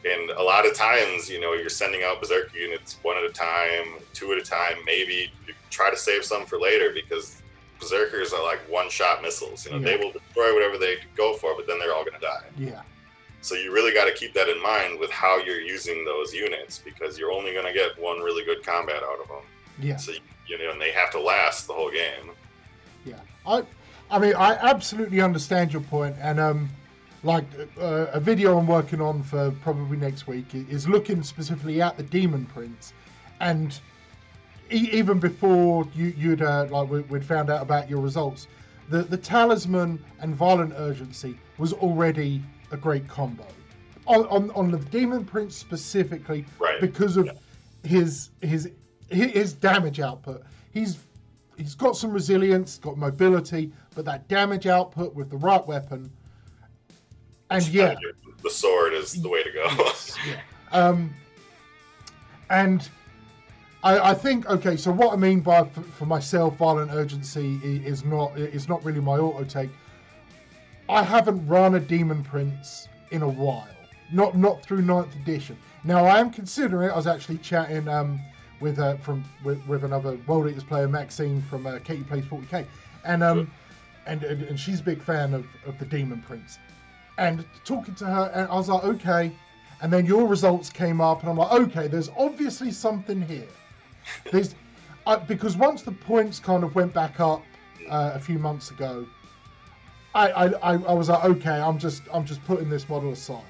Speaker 2: And a lot of times, you're sending out Berserker units 1 at a time, 2 at a time, maybe you try to save some for later because Berserkers are like one-shot missiles. They will destroy whatever they go for, but then they're all going to die.
Speaker 1: Yeah.
Speaker 2: So you really got to keep that in mind with how you're using those units because you're only going to get one really good combat out of them.
Speaker 1: Yeah.
Speaker 2: So, and they have to last the whole game.
Speaker 1: Yeah. I mean, I absolutely understand your point, and a video I'm working on for probably next week is looking specifically at the Demon Prince, and even before we'd found out about your results, the Talisman and Violent Urgency was already a great combo on the Demon Prince specifically, because of his damage output. He's got some resilience, got mobility, but that damage output with the right weapon. And
Speaker 2: the sword is the way to go.
Speaker 1: Yes, and I think, okay, so what I mean by for myself, Violent Urgency is not really my auto take. I haven't run a Demon Prince in a while, not through 9th edition. Now I am considering it. I was actually chatting with another World Eaters player, Maxine from Katie Plays 40k, and she's a big fan of the Demon Prince. And talking to her, and I was like, okay. And then your results came up, and I'm like, okay, there's obviously something here. Because once the points kind of went back up a few months ago, I was like, okay, I'm just putting this model aside.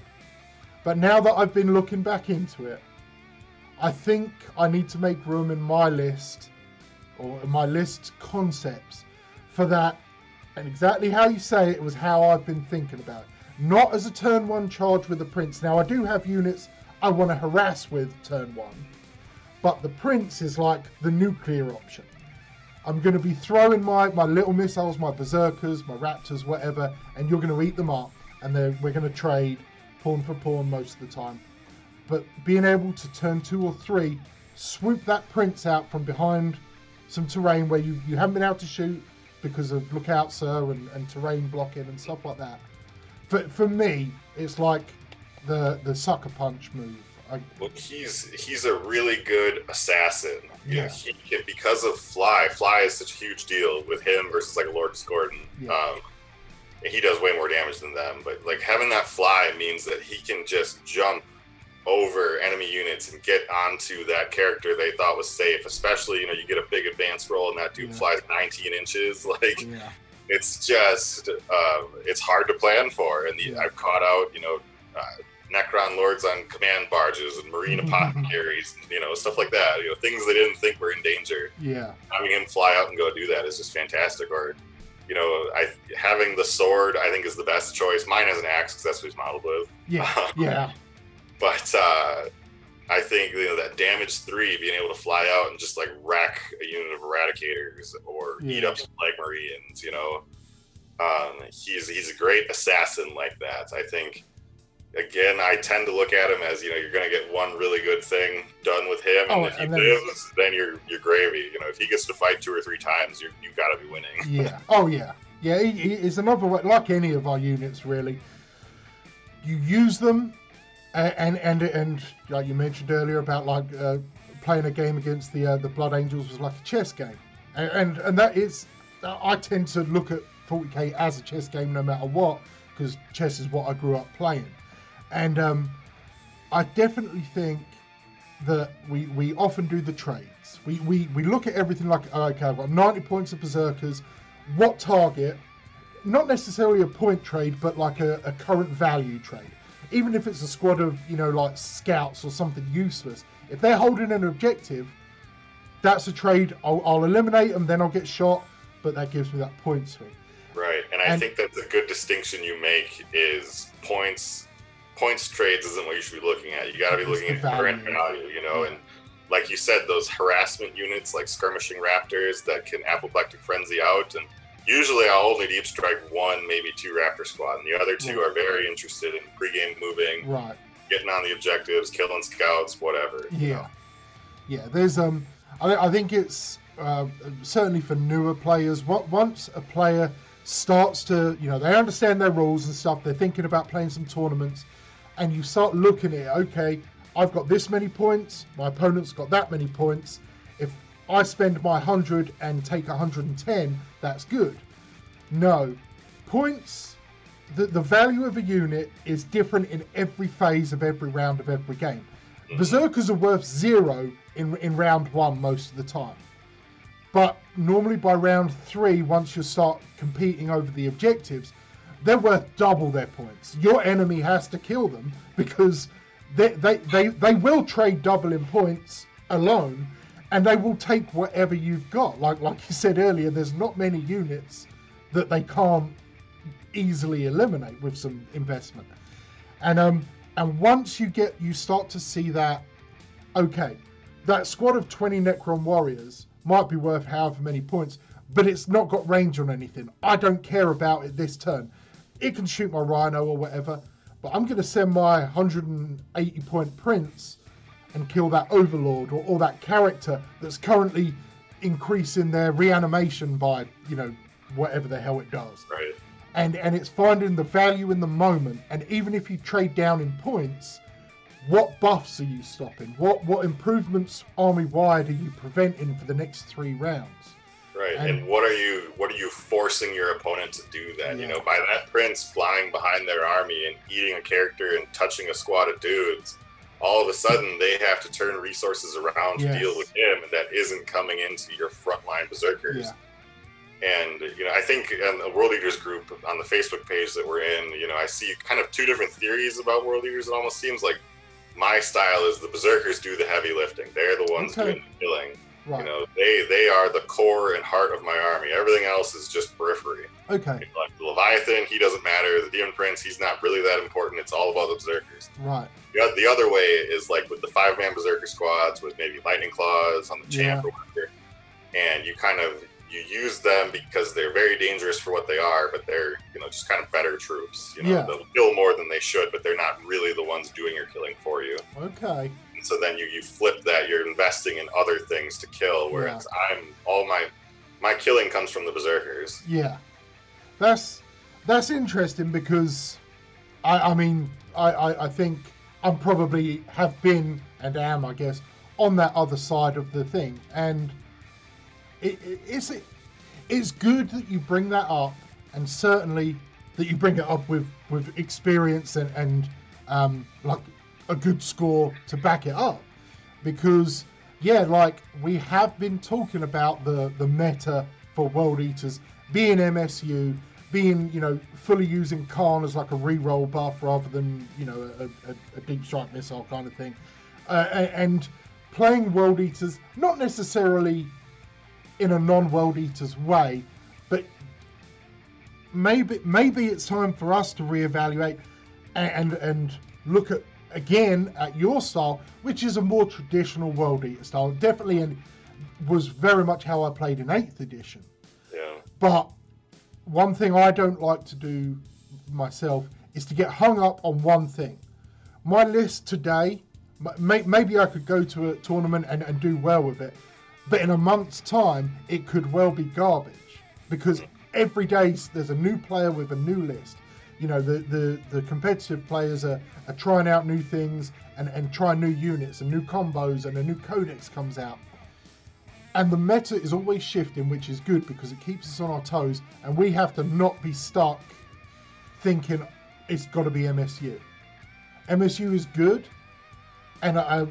Speaker 1: But now that I've been looking back into it, I think I need to make room in my list, or in my list concepts, for that. And exactly how you say it was how I've been thinking about it. Not as a turn 1 charge with the Prince. Now, I do have units I want to harass with turn 1. But the Prince is like the nuclear option. I'm going to be throwing my little missiles, my Berserkers, my Raptors, whatever, and you're going to eat them up. And we're going to trade pawn for pawn most of the time. But being able to turn 2 or 3, swoop that Prince out from behind some terrain where you haven't been able to shoot because of Lookout Sir and terrain blocking and stuff like that. For me, it's like the sucker punch move.
Speaker 2: Well, he's a really good assassin.
Speaker 1: Yeah.
Speaker 2: He can, because of Fly is such a huge deal with him versus like a Lord Discordant.
Speaker 1: Yeah.
Speaker 2: He does way more damage than them, but like having that Fly means that he can just jump over enemy units and get onto that character they thought was safe. Especially, you get a big advance roll and that dude flies 19 inches. It's just it's hard to plan for. And I've caught out Necron Lords on command barges and Marine Apothecaries, stuff like that. Things they didn't think were in danger.
Speaker 1: Yeah,
Speaker 2: having him fly out and go do that is just fantastic. Or having the sword, I think, is the best choice. Mine has an axe because that's what he's modeled with.
Speaker 1: Yeah.
Speaker 2: But I think that damage 3, being able to fly out and just like wreck a unit of Eradicators or eat up some Leg Marines, he's a great assassin like that. I think, again, I tend to look at him as you're going to get one really good thing done with him, and if he lives, then you're gravy. If he gets to fight 2 or 3 times, you've got to be winning.
Speaker 1: Yeah. Oh yeah. Yeah. He's another way, like any of our units really. you use them, and like you mentioned earlier about like playing a game against the Blood Angels was like a chess game, and that is, I tend to look at 40k as a chess game no matter what, because chess is what I grew up playing. And I definitely think that we often do the trades. We look at everything like, okay, I've got 90 points of Berserkers, what target? Not necessarily a point trade, but like a current value trade. Even if it's a squad of, like scouts or something useless, if they're holding an objective, that's a trade. I'll eliminate them, then I'll get shot, but that gives me that point swing.
Speaker 2: Right, and I think that's a good distinction you make is points trades isn't what you should be looking at. You got to be looking at current value, and like you said, those harassment units like skirmishing raptors that can apoplectic frenzy out, and usually I'll only deep strike one, maybe two raptor squad, and the other two are very interested in pre-game moving,
Speaker 1: right,
Speaker 2: getting on the objectives, killing scouts, whatever.
Speaker 1: Yeah. There's I think it's certainly for newer players. Once a player starts to, they understand their rules and stuff, they're thinking about playing some tournaments, and you start looking at it, okay, I've got this many points, my opponent's got that many points. If I spend my 100 and take 110, that's good. No, points, the value of a unit is different in every phase of every round of every game. Berserkers are worth 0 in round 1 most of the time. But normally by round 3, once you start competing over the objectives, they're worth double their points. Your enemy has to kill them because they will trade double in points alone, and they will take whatever you've got. Like you said earlier, there's not many units that they can't easily eliminate with some investment. And once you start to see that, okay, that squad of 20 Necron warriors might be worth however many points, but it's not got range on anything. I don't care about it this turn. It can shoot my Rhino or whatever, but I'm going to send my 180 point Prince and kill that Overlord or that character that's currently increasing their reanimation by, whatever the hell it does.
Speaker 2: Right.
Speaker 1: And it's finding the value in the moment, and even if you trade down in points, what buffs are you stopping? What improvements army-wide are you preventing for the next 3 rounds?
Speaker 2: Right, and what are you forcing your opponent to do then?
Speaker 1: Yeah.
Speaker 2: By that Prince flying behind their army and eating a character and touching a squad of dudes, all of a sudden they have to turn resources around to deal with him, and that isn't coming into your frontline Berserkers.
Speaker 1: Yeah.
Speaker 2: And, I think in the World Eaters group on the Facebook page that we're in, I see kind of 2 different theories about World Eaters. It almost seems like my style is the Berserkers do the heavy lifting. They're the ones doing the killing.
Speaker 1: Right.
Speaker 2: They are the core and heart of my army. Everything else is just periphery.
Speaker 1: Okay.
Speaker 2: Like the Leviathan, he doesn't matter. The Demon Prince, he's not really that important. It's all about the Berserkers.
Speaker 1: Right.
Speaker 2: The other way is like with the 5-man Berserker squads with maybe Lightning Claws on the champ or whatever. And you use them because they're very dangerous for what they are, but they're, just kind of better troops. They'll kill more than they should, but they're not really the ones doing your killing for you.
Speaker 1: Okay.
Speaker 2: And so then you flip that, you're investing in other things to kill, whereas all my killing comes from the Berserkers.
Speaker 1: Yeah. That's interesting because I think I'm probably have been and am, I guess, on that other side of the thing. And it's good that you bring that up, and certainly that you bring it up with experience and like a good score to back it up, because like we have been talking about the meta for World Eaters being MSU, being fully using Khan as like a reroll buff rather than a deep strike missile kind of thing, and playing World Eaters not necessarily in a non-World Eaters way, but maybe it's time for us to reevaluate and look again at your style, which is a more traditional World Eater style. Definitely, and was very much how I played in 8th edition.
Speaker 2: Yeah.
Speaker 1: But one thing I don't like to do myself is to get hung up on one thing. My list today, maybe I could go to a tournament and do well with it, but in a month's time, it could well be garbage, because every day there's a new player with a new list. you know, the competitive players are trying out new things and trying new units and new combos, and a new codex comes out. And the meta is always shifting, which is good because it keeps us on our toes, and we have to not be stuck thinking it's got to be MSU. MSU is good, and I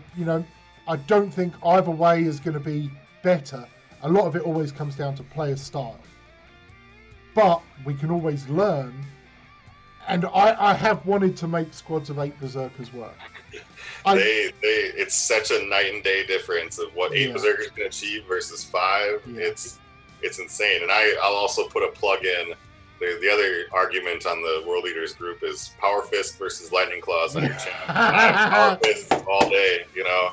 Speaker 1: don't think either way is going to be better. A lot of it always comes down to player style. But we can always learn, and I have wanted to make squads of 8 Berserkers work.
Speaker 2: It's such a night and day difference of what 8 Berserkers can achieve versus 5. Yeah. It's insane. And I'll also put a plug in. The other argument on the World Leaders group is Power Fist versus Lightning Claws on your channel. Power Fist all day, you know.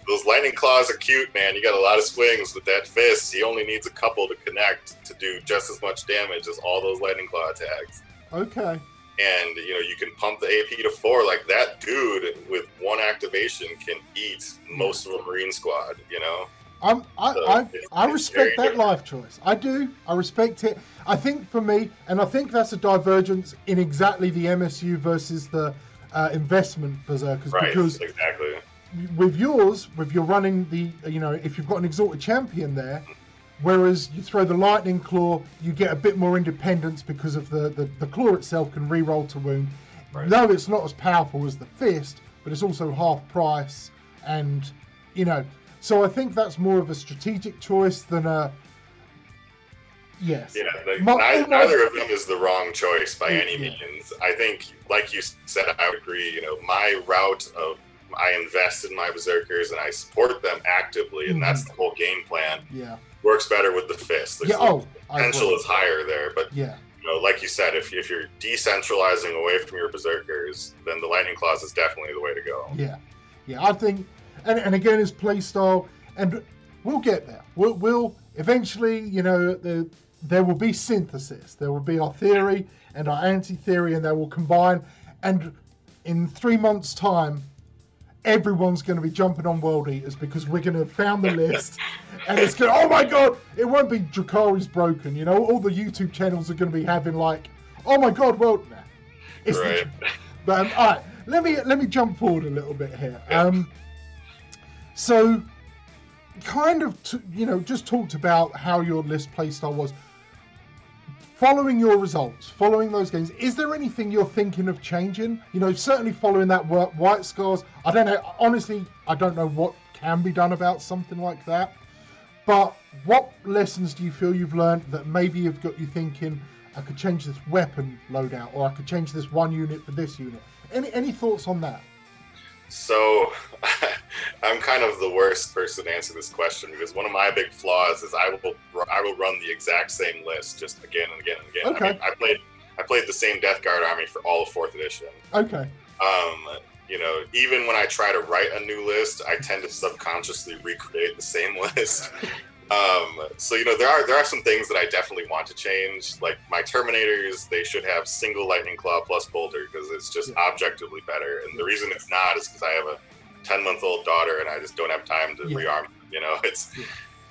Speaker 2: Those Lightning Claws are cute, man. You got a lot of swings with that fist. He only needs a couple to connect to do just as much damage as all those Lightning Claw attacks.
Speaker 1: Okay.
Speaker 2: And, you know, you can pump the AP to 4. Like, that dude with one activation can eat most of a Marine squad, you know?
Speaker 1: I respect that life choice. I do. I respect it. I think for me, and I think that's a divergence in exactly the MSU versus the investment Berserkers.
Speaker 2: Right,
Speaker 1: because
Speaker 2: exactly.
Speaker 1: With yours, with your running the, you know, if you've got an Exalted Champion there, whereas you throw the Lightning Claw, you get a bit more independence because of the claw itself can re-roll to wound. Right. No, it's not as powerful as the fist, but it's also half price, and, you know, so I think that's more of a strategic choice than a... Yes.
Speaker 2: Yeah, neither of them is the wrong choice by any means. I think, like you said, I would agree, you know, my route of I invest in my Berserkers and I support them actively, and that's the whole game plan.
Speaker 1: Yeah.
Speaker 2: Works better with the fist. There's potential is higher there, but you know, like you said, if you're decentralizing away from your Berserkers, then the Lightning Claws is definitely the way to go.
Speaker 1: Yeah, I think, and again, it's play style, and we'll get there. We'll eventually, you know, there will be synthesis. There will be our theory and our anti-theory, and they will combine, and in 3 months' time, everyone's going to be jumping on World Eaters because we're going to have found the list, and it's going to, oh my god, it won't be Drakari's broken, you know, all the YouTube channels are going to be having like, oh my god, well, nah. It's right. But all right, let me jump forward a little bit here. So kind of, you know, just talked about how your list playstyle was. Following your results, following those games, is there anything you're thinking of changing? You know, certainly following that White Scars. I don't know, honestly, I don't know what can be done about something like that. But what lessons do you feel you've learned that maybe have got you thinking, I could change this weapon loadout, or I could change this one unit for this unit? Any thoughts on that?
Speaker 2: So, I'm kind of the worst person to answer this question because one of my big flaws is I will run the exact same list just again and again and again.
Speaker 1: Okay.
Speaker 2: I mean, I played the same Death Guard army for all of 4th edition.
Speaker 1: Okay.
Speaker 2: You know, even when I try to write a new list, I tend to subconsciously recreate the same list. So, you know, there are some things that I definitely want to change. Like my Terminators, they should have single Lightning Claw plus Bolter because it's just objectively better. And the reason it's not is because I have a 10-month-old daughter and I just don't have time to rearm. You know, it's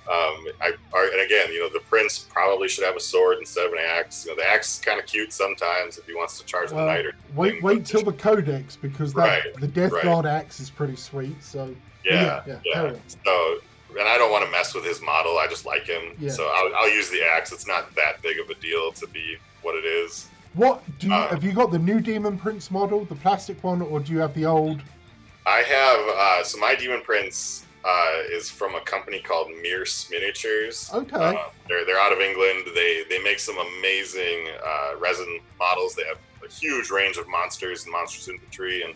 Speaker 2: and again, you know, the Prince probably should have a sword instead of an axe. You know, the axe is kind of cute sometimes if he wants to charge the knight or something.
Speaker 1: Wait till the Codex because the Death Guard axe is pretty sweet. So
Speaker 2: yeah. So. And I don't want to mess with his model. I just like him. Yeah. So I'll use the axe. It's not that big of a deal to be what it is.
Speaker 1: What do you have you got the new Demon Prince model, the plastic one, or do you have the old?
Speaker 2: I have so my Demon Prince is from a company called Mears Miniatures.
Speaker 1: Okay.
Speaker 2: They're out of England. They make some amazing resin models. They have a huge range of monsters and monstrous infantry, and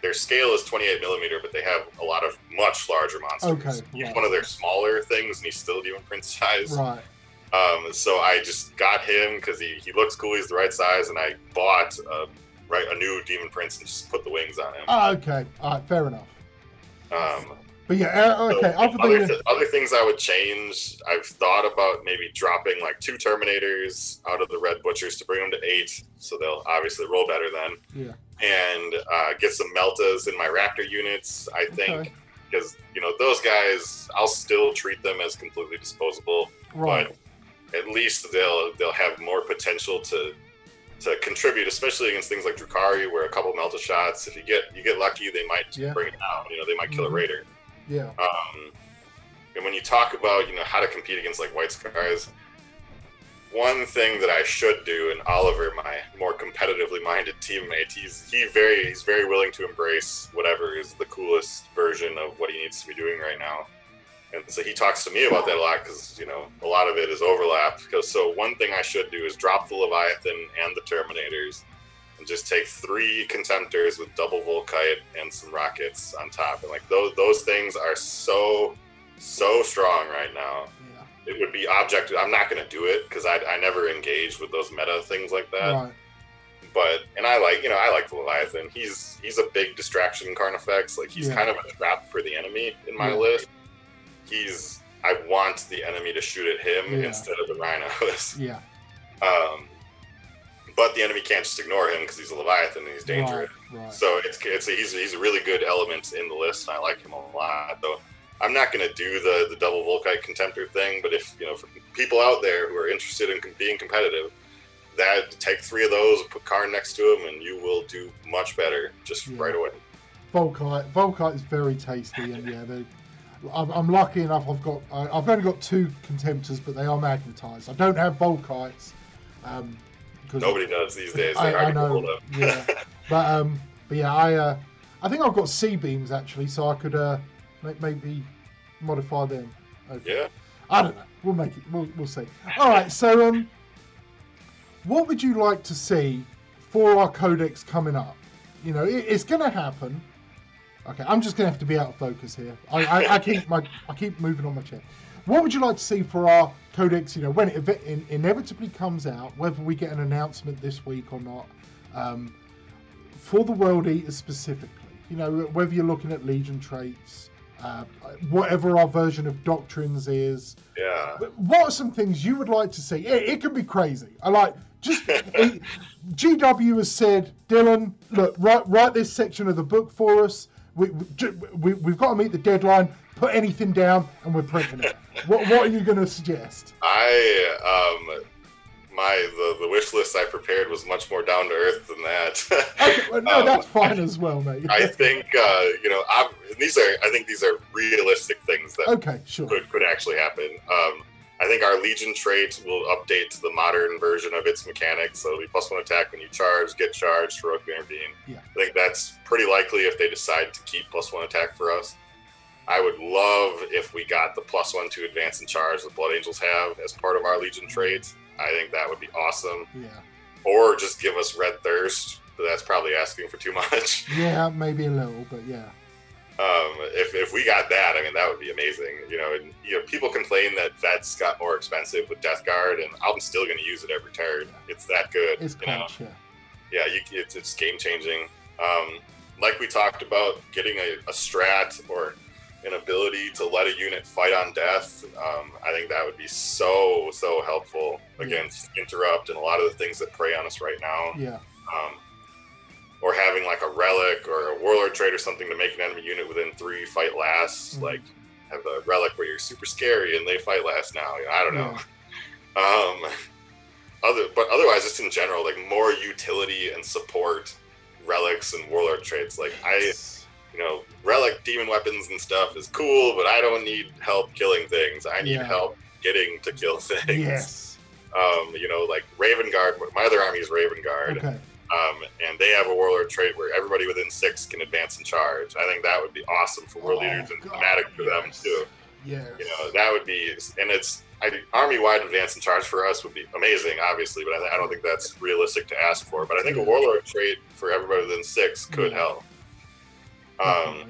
Speaker 2: their scale is 28 millimeter, but they have a lot of much larger monsters.
Speaker 1: Okay.
Speaker 2: He's one of their smaller things, and he's still Demon Prince size.
Speaker 1: Right.
Speaker 2: So I just got him because he looks cool. He's the right size, and I bought a new Demon Prince and just put the wings on him.
Speaker 1: Oh, okay. All right, fair enough. But yeah, okay.
Speaker 2: So other things I would change, I've thought about maybe dropping like 2 Terminators out of the Red Butchers to bring them to 8, so they'll obviously roll better then.
Speaker 1: Yeah.
Speaker 2: And get some Meltas in my Raptor units, I think, because, you know, those guys, I'll still treat them as completely disposable.
Speaker 1: Right.
Speaker 2: But at least they'll have more potential to contribute, especially against things like Drukhari, where a couple melta shots, if you get lucky, they might bring it down. You know, they might kill a raider.
Speaker 1: Yeah.
Speaker 2: And when you talk about, you know, how to compete against like White Scars, one thing that I should do, and Oliver, my more competitively minded teammate, he's very willing to embrace whatever is the coolest version of what he needs to be doing right now. And so he talks to me about that a lot because, you know, a lot of it is overlap. So one thing I should do is drop the Leviathan and the Terminators and just take 3 Contemptors with double Volkite and some rockets on top. And like those things are so strong right now. Yeah. It would be objective. I'm not going to do it because I never engaged with those meta things like that. Right. And I like the Leviathan. He's a big distraction Carnifex. Like he's kind of a trap for the enemy in my list. I want the enemy to shoot at him instead of the rhinos. Yeah. But the enemy can't just ignore him because he's a Leviathan and he's dangerous. Right. So he's a really good element in the list, and I like him a lot. Though I'm not going to do the double Volkite Contemptor thing, but if, you know, for people out there who are interested in being competitive, that take 3 of those, put Karn next to him, and you will do much better just right away.
Speaker 1: Volkite is very tasty, and I'm lucky enough. I've only got 2 Contemptors, but they are magnetized. I don't have Volkites.
Speaker 2: Nobody does these days.
Speaker 1: I know. Yeah, but yeah, I think I've got C beams actually, so I could maybe modify them. Okay. Yeah. I don't know. We'll make it. We'll see. All right. So what would you like to see for our codex coming up? You know, it's going to happen. Okay, I'm just going to have to be out of focus here. I keep moving on my chair. What would you like to see for our codex, you know, when it inevitably comes out, whether we get an announcement this week or not, for the World Eaters specifically? You know, whether you're looking at Legion traits, whatever our version of Doctrines is.
Speaker 2: Yeah.
Speaker 1: What are some things you would like to see? It can be crazy. GW has said, Dylan, look, write this section of the book for us. We've got to meet the deadline. Put anything down, and we're printing it. What are you going to suggest?
Speaker 2: The wish list I prepared was much more down to earth than that.
Speaker 1: Okay, well, no, that's fine as well, mate.
Speaker 2: I think I think these are realistic things that could actually happen. I think our Legion trait will update to the modern version of its mechanics. So it'll be +1 attack when you charge, get charged, heroically intervene. Yeah. I think that's pretty likely if they decide to keep +1 attack for us. I would love if we got the +1 to advance and charge that Blood Angels have as part of our Legion traits. I think that would be awesome. Yeah. Or just give us Red Thirst, but that's probably asking for too much.
Speaker 1: Yeah, maybe a little, but yeah.
Speaker 2: If we got that, I mean, that would be amazing. You know, people complain that vets got more expensive with Death Guard, and I'm still going to use it every turn. It's that good.
Speaker 1: It's clutch,
Speaker 2: it's game changing. Like we talked about, getting a strat or an ability to let a unit fight on death. I think that would be so helpful against Interrupt and a lot of the things that prey on us right now.
Speaker 1: Yeah.
Speaker 2: Or having like a relic or a warlord trait or something to make an enemy unit within 3 fight last. Like have a relic where you're super scary and they fight last now. I don't know. But otherwise, just in general, like more utility and support relics and warlord traits. Like relic demon weapons and stuff is cool, but I don't need help killing things. I need help getting to kill things.
Speaker 1: Yes.
Speaker 2: Like Raven Guard. My other army is Raven Guard. Okay. And they have a warlord trait where everybody within 6 can advance and charge. I think that would be awesome for world leaders and thematic for them too.
Speaker 1: Yeah.
Speaker 2: That would be, and army-wide advance and charge for us would be amazing, obviously, but I don't think that's realistic to ask for. But I think a warlord trait for everybody within 6 could help. I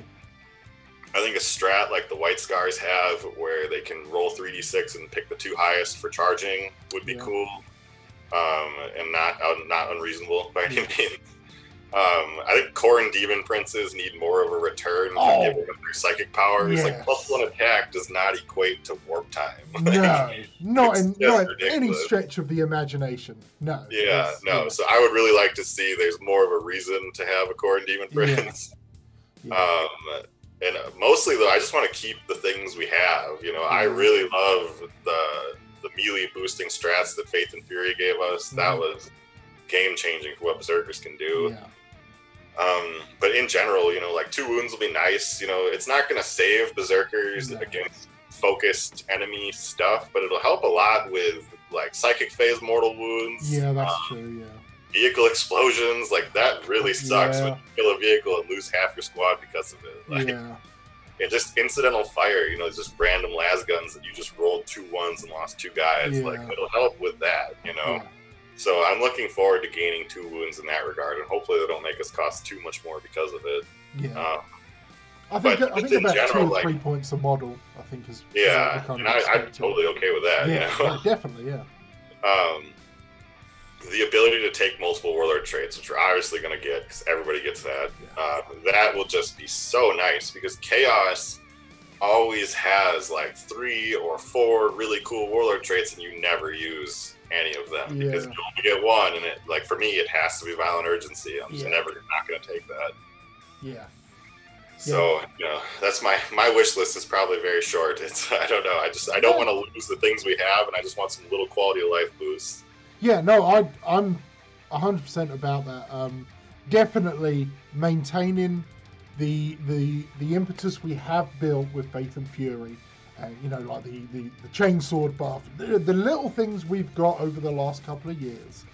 Speaker 2: think a strat like the White Scars have, where they can roll 3d6 and pick the 2 highest for charging, would be cool. And not unreasonable by any means. I think Khorne Demon Princes need more of a return for giving them their psychic powers. Like +1 attack does not equate to warp time.
Speaker 1: No, not in any stretch of the imagination. No.
Speaker 2: Yeah, no. So I would really like to see there's more of a reason to have a Khorne Demon Prince. Yeah. And mostly though, I just want to keep the things we have. I really love the the melee boosting strats that Faith and Fury gave us. That was game changing for what Berserkers can do.
Speaker 1: Yeah.
Speaker 2: But in general, you know, like 2 wounds will be nice. You know, it's not going to save Berserkers against focused enemy stuff, but it'll help a lot with like psychic phase mortal wounds.
Speaker 1: Yeah, that's true. Yeah.
Speaker 2: Vehicle explosions, like that really sucks when you kill a vehicle and lose half your squad because of it. Like, and just incidental fire, you know, just random las guns that you just rolled 2 1s and lost 2 guys. Like, it'll help with that, you know. So I'm looking forward to gaining 2 wounds in that regard, and hopefully they don't make us cost too much more because of it.
Speaker 1: Yeah. I think about general, 2 or 3 points a model, I think is
Speaker 2: and I'm totally okay with that.
Speaker 1: Yeah,
Speaker 2: you know?
Speaker 1: Definitely, yeah.
Speaker 2: The ability to take multiple warlord traits, which we're obviously going to get because everybody gets that, that will just be so nice because Chaos always has like 3 or 4 really cool warlord traits and you never use any of them because you only get 1, and it, like, for me it has to be Violent Urgency. I'm just never not going to take that. So you know, that's my wish list is probably very short. It's I don't know, I don't want to lose the things we have, and I just want some little quality of life boosts.
Speaker 1: Yeah, no, I'm 100% about that. Definitely maintaining the impetus we have built with Faith and Fury, you know, like the chainsword buff, the little things we've got over the last couple of years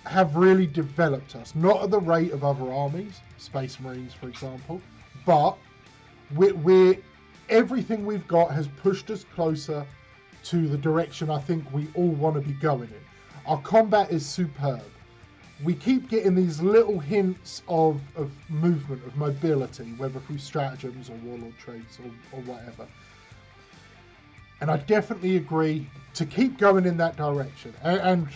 Speaker 1: have really developed us. Not at the rate of other armies, Space Marines, for example, but we're everything we've got has pushed us closer to the direction I think we all want to be going in. Our combat is superb. We keep getting these little hints of movement, of mobility, whether through stratagems or warlord traits or whatever. And I definitely agree to keep going in that direction. And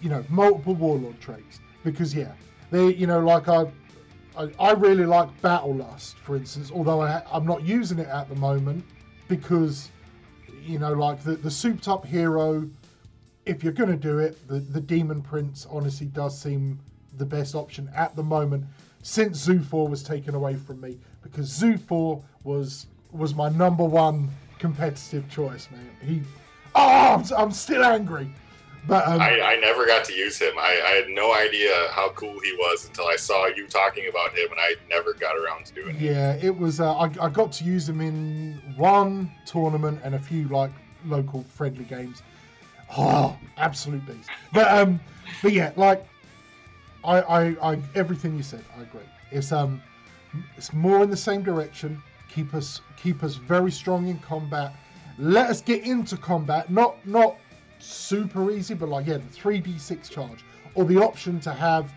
Speaker 1: you know, multiple warlord traits. Because they, you know, like I really like Battle Lust, for instance, although I'm not using it at the moment because, you know, like the souped up hero, if you're going to do it, the Demon Prince honestly does seem the best option at the moment since Zoofor was taken away from me, because Zoofor was my number 1 competitive choice, man. I'm still angry. But
Speaker 2: I never got to use him. I had no idea how cool he was until I saw you talking about him, and I never got around to doing it.
Speaker 1: Yeah, it was. I got to use him in 1 tournament and a few like local friendly games. Oh, absolute beast. But yeah, like I everything you said, I agree. It's more in the same direction. Keep us very strong in combat. Let us get into combat, not super easy, but like the 3d6 charge, or the option to have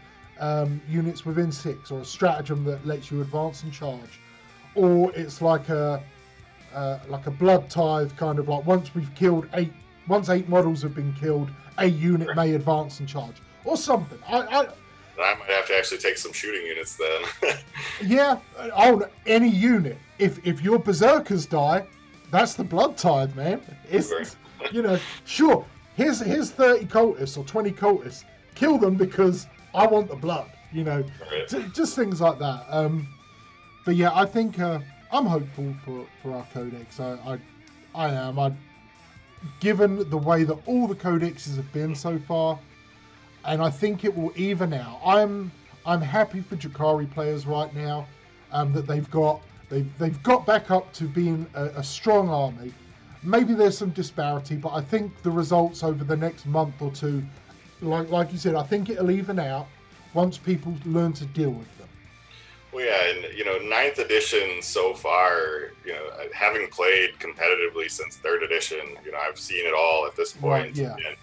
Speaker 1: units within 6, or a stratagem that lets you advance and charge, or it's like a blood tithe kind of like once 8 models have been killed, a unit may advance and charge, or something. I
Speaker 2: might have to actually take some shooting units then.
Speaker 1: Any unit. If your berserkers die, that's the blood tithe, man. It's you know, sure. Here's 30 cultists or 20 cultists. Kill them because I want the blood. You know, just things like that. But yeah, I think I'm hopeful for our codex. I am. Given the way that all the codexes have been so far, and I think it will even out. I'm happy for Jakari players right now, that they've got back up to being a strong army. Maybe there's some disparity, but I think the results over the next month or 2, like you said, I think it'll even out once people learn to deal with them.
Speaker 2: Well, yeah, and you know, 9th edition so far, you know, having played competitively since 3rd edition, you know, I've seen it all at this point.
Speaker 1: Right, yeah.
Speaker 2: And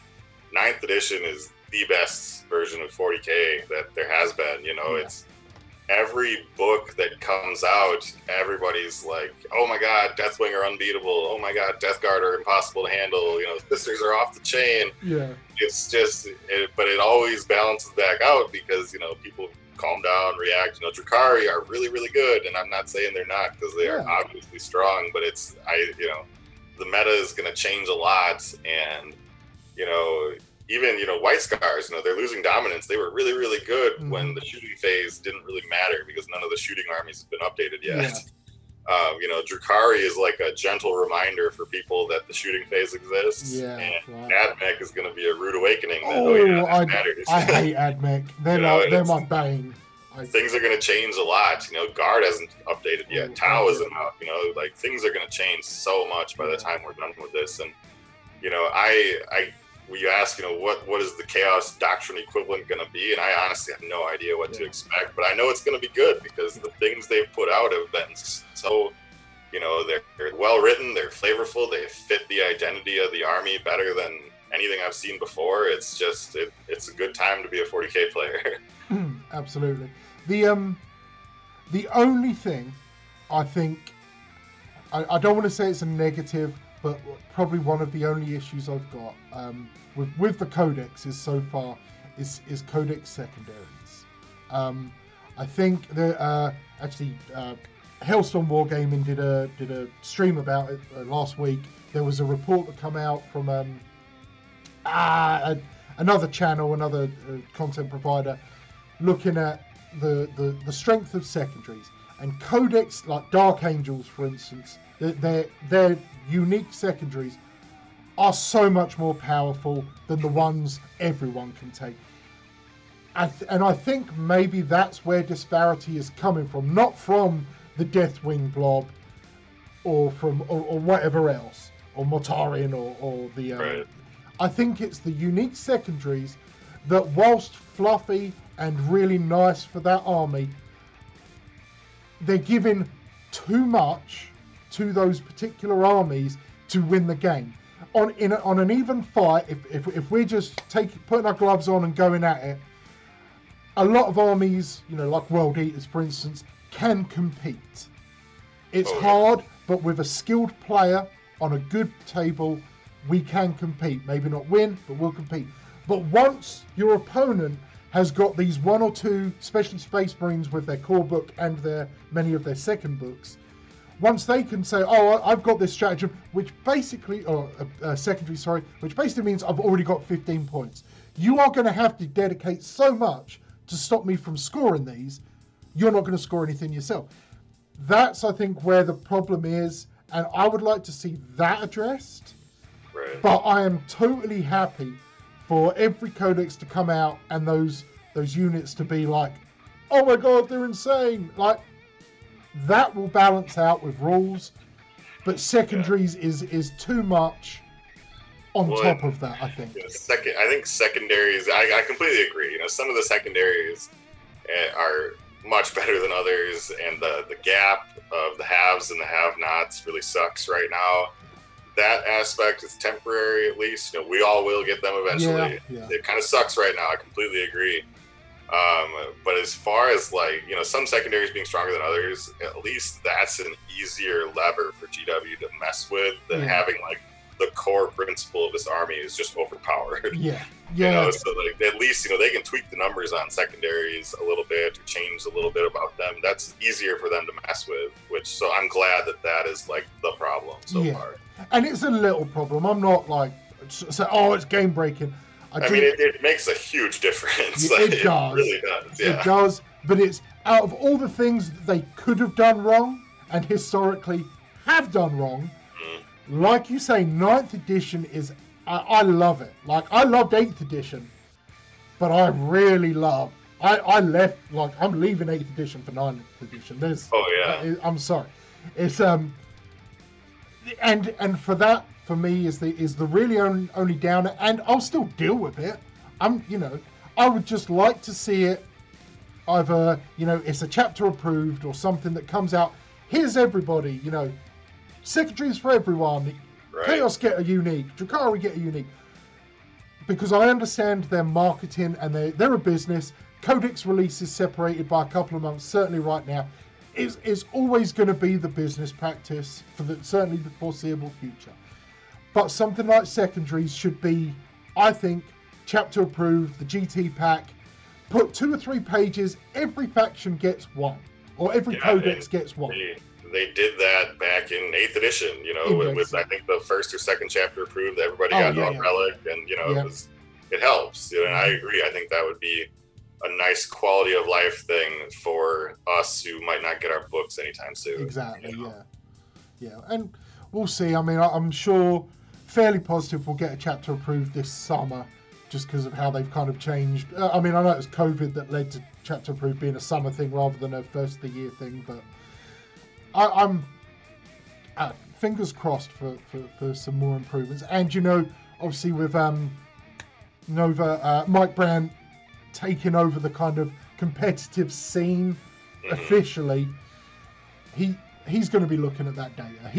Speaker 2: 9th edition is the best version of 40k that there has been. You know, it's every book that comes out, everybody's like, oh my god, Deathwing are unbeatable. Oh my god, Death Guard are impossible to handle. You know, Sisters are off the chain.
Speaker 1: Yeah.
Speaker 2: It's just, but it always balances back out because, you know, people calm down, react. You know, Drakari are really, really good, and I'm not saying they're not because they are obviously strong, but you know, the meta is going to change a lot, and, you know, even, you know, White Scars, you know, they're losing dominance. They were really, really good when the shooting phase didn't really matter because none of the shooting armies have been updated yet. Drukhari is like a gentle reminder for people that the shooting phase exists.
Speaker 1: Yeah,
Speaker 2: and AdMech is going to be a rude awakening.
Speaker 1: That,
Speaker 2: matters.
Speaker 1: I hate AdMech. They're my bane.
Speaker 2: Things are going to change a lot. Guard hasn't updated yet. Tau isn't out. Like things are going to change so much by the time we're done with this. And when you ask, what is the Chaos Doctrine equivalent going to be? And I honestly have no idea what to expect, but I know it's going to be good because the things they've put out have been so, they're well written, they're flavorful, they fit the identity of the army better than anything I've seen before. It's just, it's a good time to be a 40k player.
Speaker 1: Absolutely. The only thing I think, I don't want to say it's a negative, but probably one of the only issues I've got with the codex is so far is codex secondaries. I think that actually Hailstorm Wargaming did a stream about it last week. There was a report that come out from another channel, another content provider, looking at the strength of secondaries and codex, like Dark Angels, for instance. Their unique secondaries are so much more powerful than the ones everyone can take. And I think maybe that's where disparity is coming from, not from the Deathwing blob or from or whatever else, or Mortarion or the.
Speaker 2: Right.
Speaker 1: I think it's the unique secondaries that, whilst fluffy and really nice for that army, they're giving too much to those particular armies to win the game. On an even fight, if we're just putting our gloves on and going at it, a lot of armies, like World Eaters, for instance, can compete. It's hard, but with a skilled player on a good table, we can compete. Maybe not win, but we'll compete. But once your opponent has got these one or two, especially Space Marines with their core book and many of their second books, once they can say, I've got this stratagem, which basically, which basically means I've already got 15 points. You are going to have to dedicate so much to stop me from scoring these. You're not going to score anything yourself. That's, I think, where the problem is, and I would like to see that addressed.
Speaker 2: Right.
Speaker 1: But I am totally happy for every codex to come out and those units to be like, oh my god, they're insane. Like, that will balance out with rules, but secondaries is too much on top of that, I think.
Speaker 2: I think secondaries, I completely agree. Some of the secondaries are much better than others, and the gap of the haves and the have-nots really sucks right now. That aspect is temporary, at least. We all will get them eventually.
Speaker 1: Yeah.
Speaker 2: It kind of sucks right now. I completely agree. But as far as some secondaries being stronger than others, at least that's an easier lever for GW to mess with than having the core principle of this army is just overpowered.
Speaker 1: Yeah.
Speaker 2: So at least they can tweak the numbers on secondaries a little bit or change a little bit about them. That's easier for them to mess with. So I'm glad that is the problem so far.
Speaker 1: And it's a little problem. I'm not it's game breaking.
Speaker 2: I mean, it makes a huge difference.
Speaker 1: It does.
Speaker 2: It really does. Yeah.
Speaker 1: It does. But it's out of all the things that they could have done wrong and historically have done wrong, like you say, 9th edition is, I love it. I loved 8th edition, but I really love, I'm leaving 8th edition for 9th edition. I'm sorry. It's, and for that, for me, is the really only downer, and I'll still deal with it. I would just like to see it either, it's a chapter approved or something that comes out. Here's everybody, secondaries for everyone. Right. Chaos get a unique. Drukhari get a unique. Because I understand their marketing and they're a business. Codex release is separated by a couple of months, certainly right now. Is always going to be the business practice for certainly the foreseeable future. But something like secondaries should be, I think, chapter approved, the GT pack, put 2 or 3 pages, every faction gets one, or every codex gets one.
Speaker 2: They did that back in 8th edition, with I think the 1st or 2nd chapter approved, everybody got Relic, and it helps. And I agree. I think that would be a nice quality of life thing for us who might not get our books anytime soon.
Speaker 1: Exactly.
Speaker 2: You know?
Speaker 1: Yeah, and we'll see. I mean, I'm sure fairly positive we'll get a chapter approved this summer, just because of how they've kind of changed. I mean, I know it was COVID that led to chapter approved being a summer thing rather than a first of the year thing, but I'm fingers crossed for some more improvements. And you know, obviously with Nova, Mike Brown taking over the kind of competitive scene officially, he's going to be looking at that data.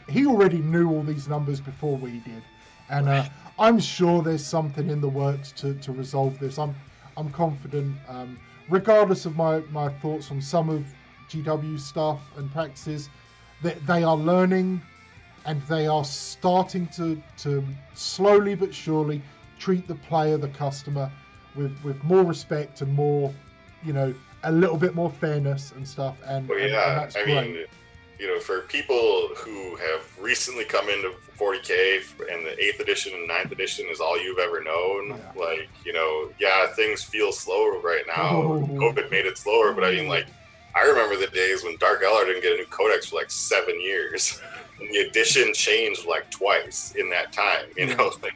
Speaker 1: He already knew all these numbers before we did, and I'm sure there's something in the works to resolve this. I'm confident, regardless of my thoughts on some of GW stuff and practices, that they are learning, and they are starting to slowly but surely treat the player, the customer, with more respect and more, you know, a little bit more fairness and stuff. And,
Speaker 2: well,
Speaker 1: and that's
Speaker 2: I
Speaker 1: great.
Speaker 2: mean, you know, for people who have recently come into 40k and the 8th edition and 9th edition is all you've ever known, like, you know, things feel slower right now. COVID made it slower, but I mean, like, I remember the days when Dark Eldar didn't get a new codex for like 7 years, and the edition changed like twice in that time. You know, like,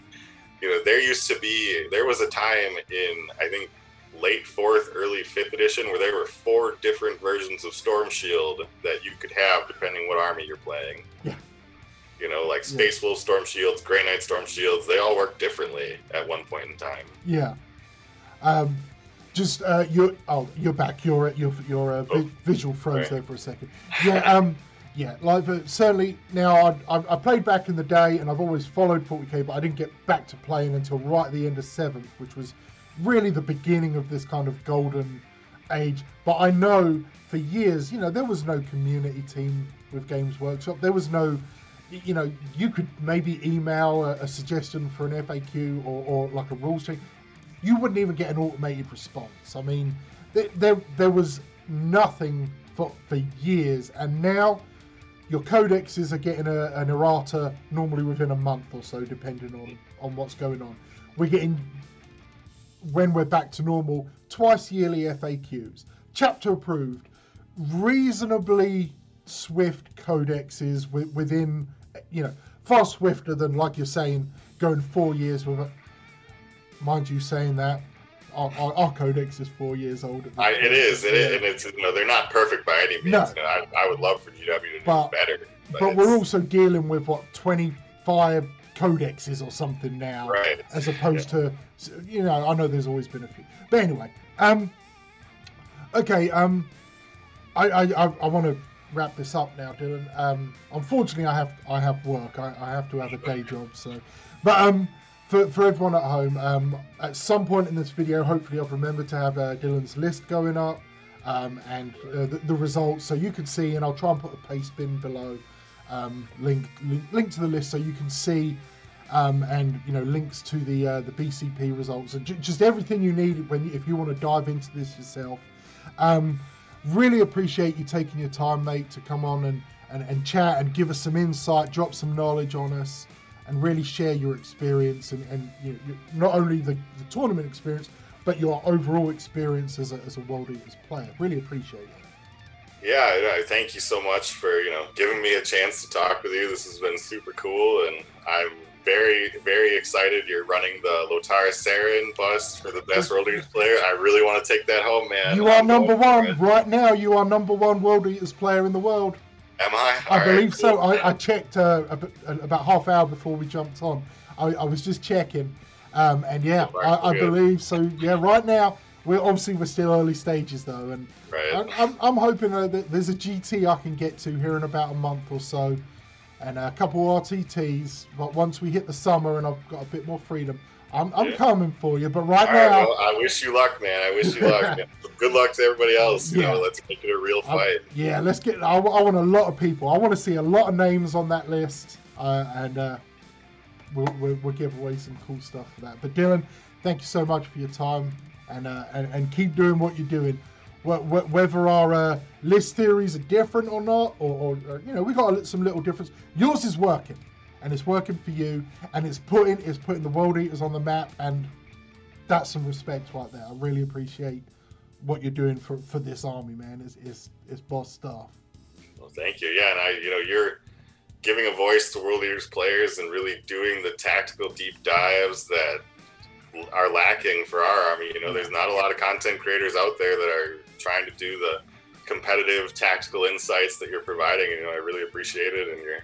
Speaker 2: you know, there was a time in, I think, late 4th, early 5th edition where there were 4 different versions of Storm Shield that you could have depending what army you're playing.
Speaker 1: Yeah.
Speaker 2: You know, like Space Wolf Storm Shields, Grey Knight Storm Shields, they all work differently at one point in time.
Speaker 1: Yeah. You're back. Your visual froze there for a second. Yeah. Like certainly now, I played back in the day, and I've always followed 40k, but I didn't get back to playing until right at the end of 7th, which was really the beginning of this kind of golden age. But I know for years, you know, there was no community team with Games Workshop. There was no, you know, you could maybe email a suggestion for an FAQ or like a rules change. You wouldn't even get an automated response. I mean, there was nothing for years, and now your codexes are getting an errata normally within a month or so, depending on what's going on. We're getting, when we're back to normal, twice yearly FAQs, chapter approved, reasonably swift codexes within, you know, far swifter than, like you're saying, going 4 years with it. Mind you, saying that our codex is 4 years old.
Speaker 2: It is, and it's, you know, they're not perfect by any means.
Speaker 1: No.
Speaker 2: You know, I would love for GW to do better.
Speaker 1: But we're also dealing with 25 codexes or something now,
Speaker 2: right?
Speaker 1: As opposed to, you know, I know there's always been a few. But anyway, okay, I want to wrap this up now, Dylan. Unfortunately, I have work. I have to have a day job. So, but for everyone at home, at some point in this video, hopefully I've remembered to have Dylan's list going up, and the results, so you can see, and I'll try and put a paste bin below, link to the list so you can see, and you know, links to the BCP results, and just everything you need if you want to dive into this yourself. Really appreciate you taking your time, mate, to come on and chat and give us some insight, drop some knowledge on us, and really share your experience and you know, not only the tournament experience, but your overall experience as a World Eaters player. Really appreciate it.
Speaker 2: Yeah, thank you so much for, you know, giving me a chance to talk with you. This has been super cool, and I'm very, very excited you're running the Lothar Saren bust for the best World Eaters player. I really want to take that home, man.
Speaker 1: You are number one right now. You are number one World Eaters player in the world.
Speaker 2: Am I?
Speaker 1: I believe so. I checked about half hour before we jumped on. I was just checking, and yeah, I believe so. Yeah, right now we're still early stages though, and I'm hoping that there's a GT I can get to here in about a month or so, and a couple RTTs. But once we hit the summer and I've got a bit more freedom, I'm coming for you. But right now,
Speaker 2: well, I wish you luck, man. I wish you luck. Man. Good luck to everybody else. You know, let's make it a real fight.
Speaker 1: Let's get. I want a lot of people. I want to see a lot of names on that list, and we'll give away some cool stuff for that. But Dylan, thank you so much for your time, and keep doing what you're doing. Whether our list theories are different or not, or you know, we got some little difference. Yours is working. And it's working for you, and it's putting the World Eaters on the map, and that's some respect right there. I really appreciate what you're doing for this army, man. It's boss stuff.
Speaker 2: Well, thank you. Yeah, and you're giving a voice to World Eaters players and really doing the tactical deep dives that are lacking for our army. There's not a lot of content creators out there that are trying to do the competitive tactical insights that you're providing. I really appreciate it, and you're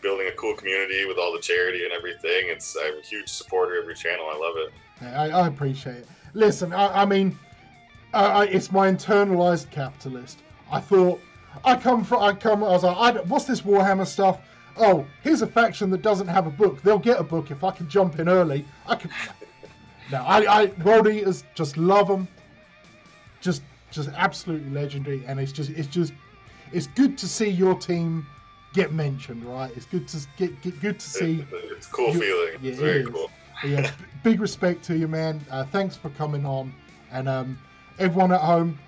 Speaker 2: building a cool community with all the charity and everything. I'm a huge supporter of your channel. I love it.
Speaker 1: I appreciate it. Listen, I mean, it's my internalized capitalist. I thought I was like, what's this Warhammer stuff? Oh, here's a faction that doesn't have a book. They'll get a book if I can jump in early. I can. No, World Eaters, just love them. Just absolutely legendary, and it's good to see your team get mentioned, right? It's good to good to see.
Speaker 2: It's a cool feeling. Yeah, it's very cool.
Speaker 1: Yeah, big respect to you, man. Thanks for coming on, and everyone at home,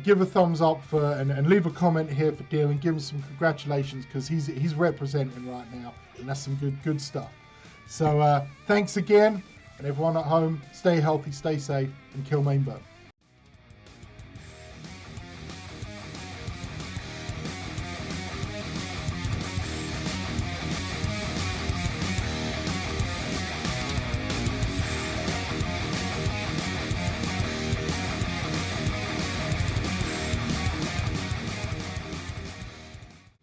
Speaker 1: give a thumbs up and leave a comment here for Dylan. Give him some congratulations, because he's representing right now, and that's some good stuff. So thanks again, and everyone at home, stay healthy, stay safe, and kill Mainbow.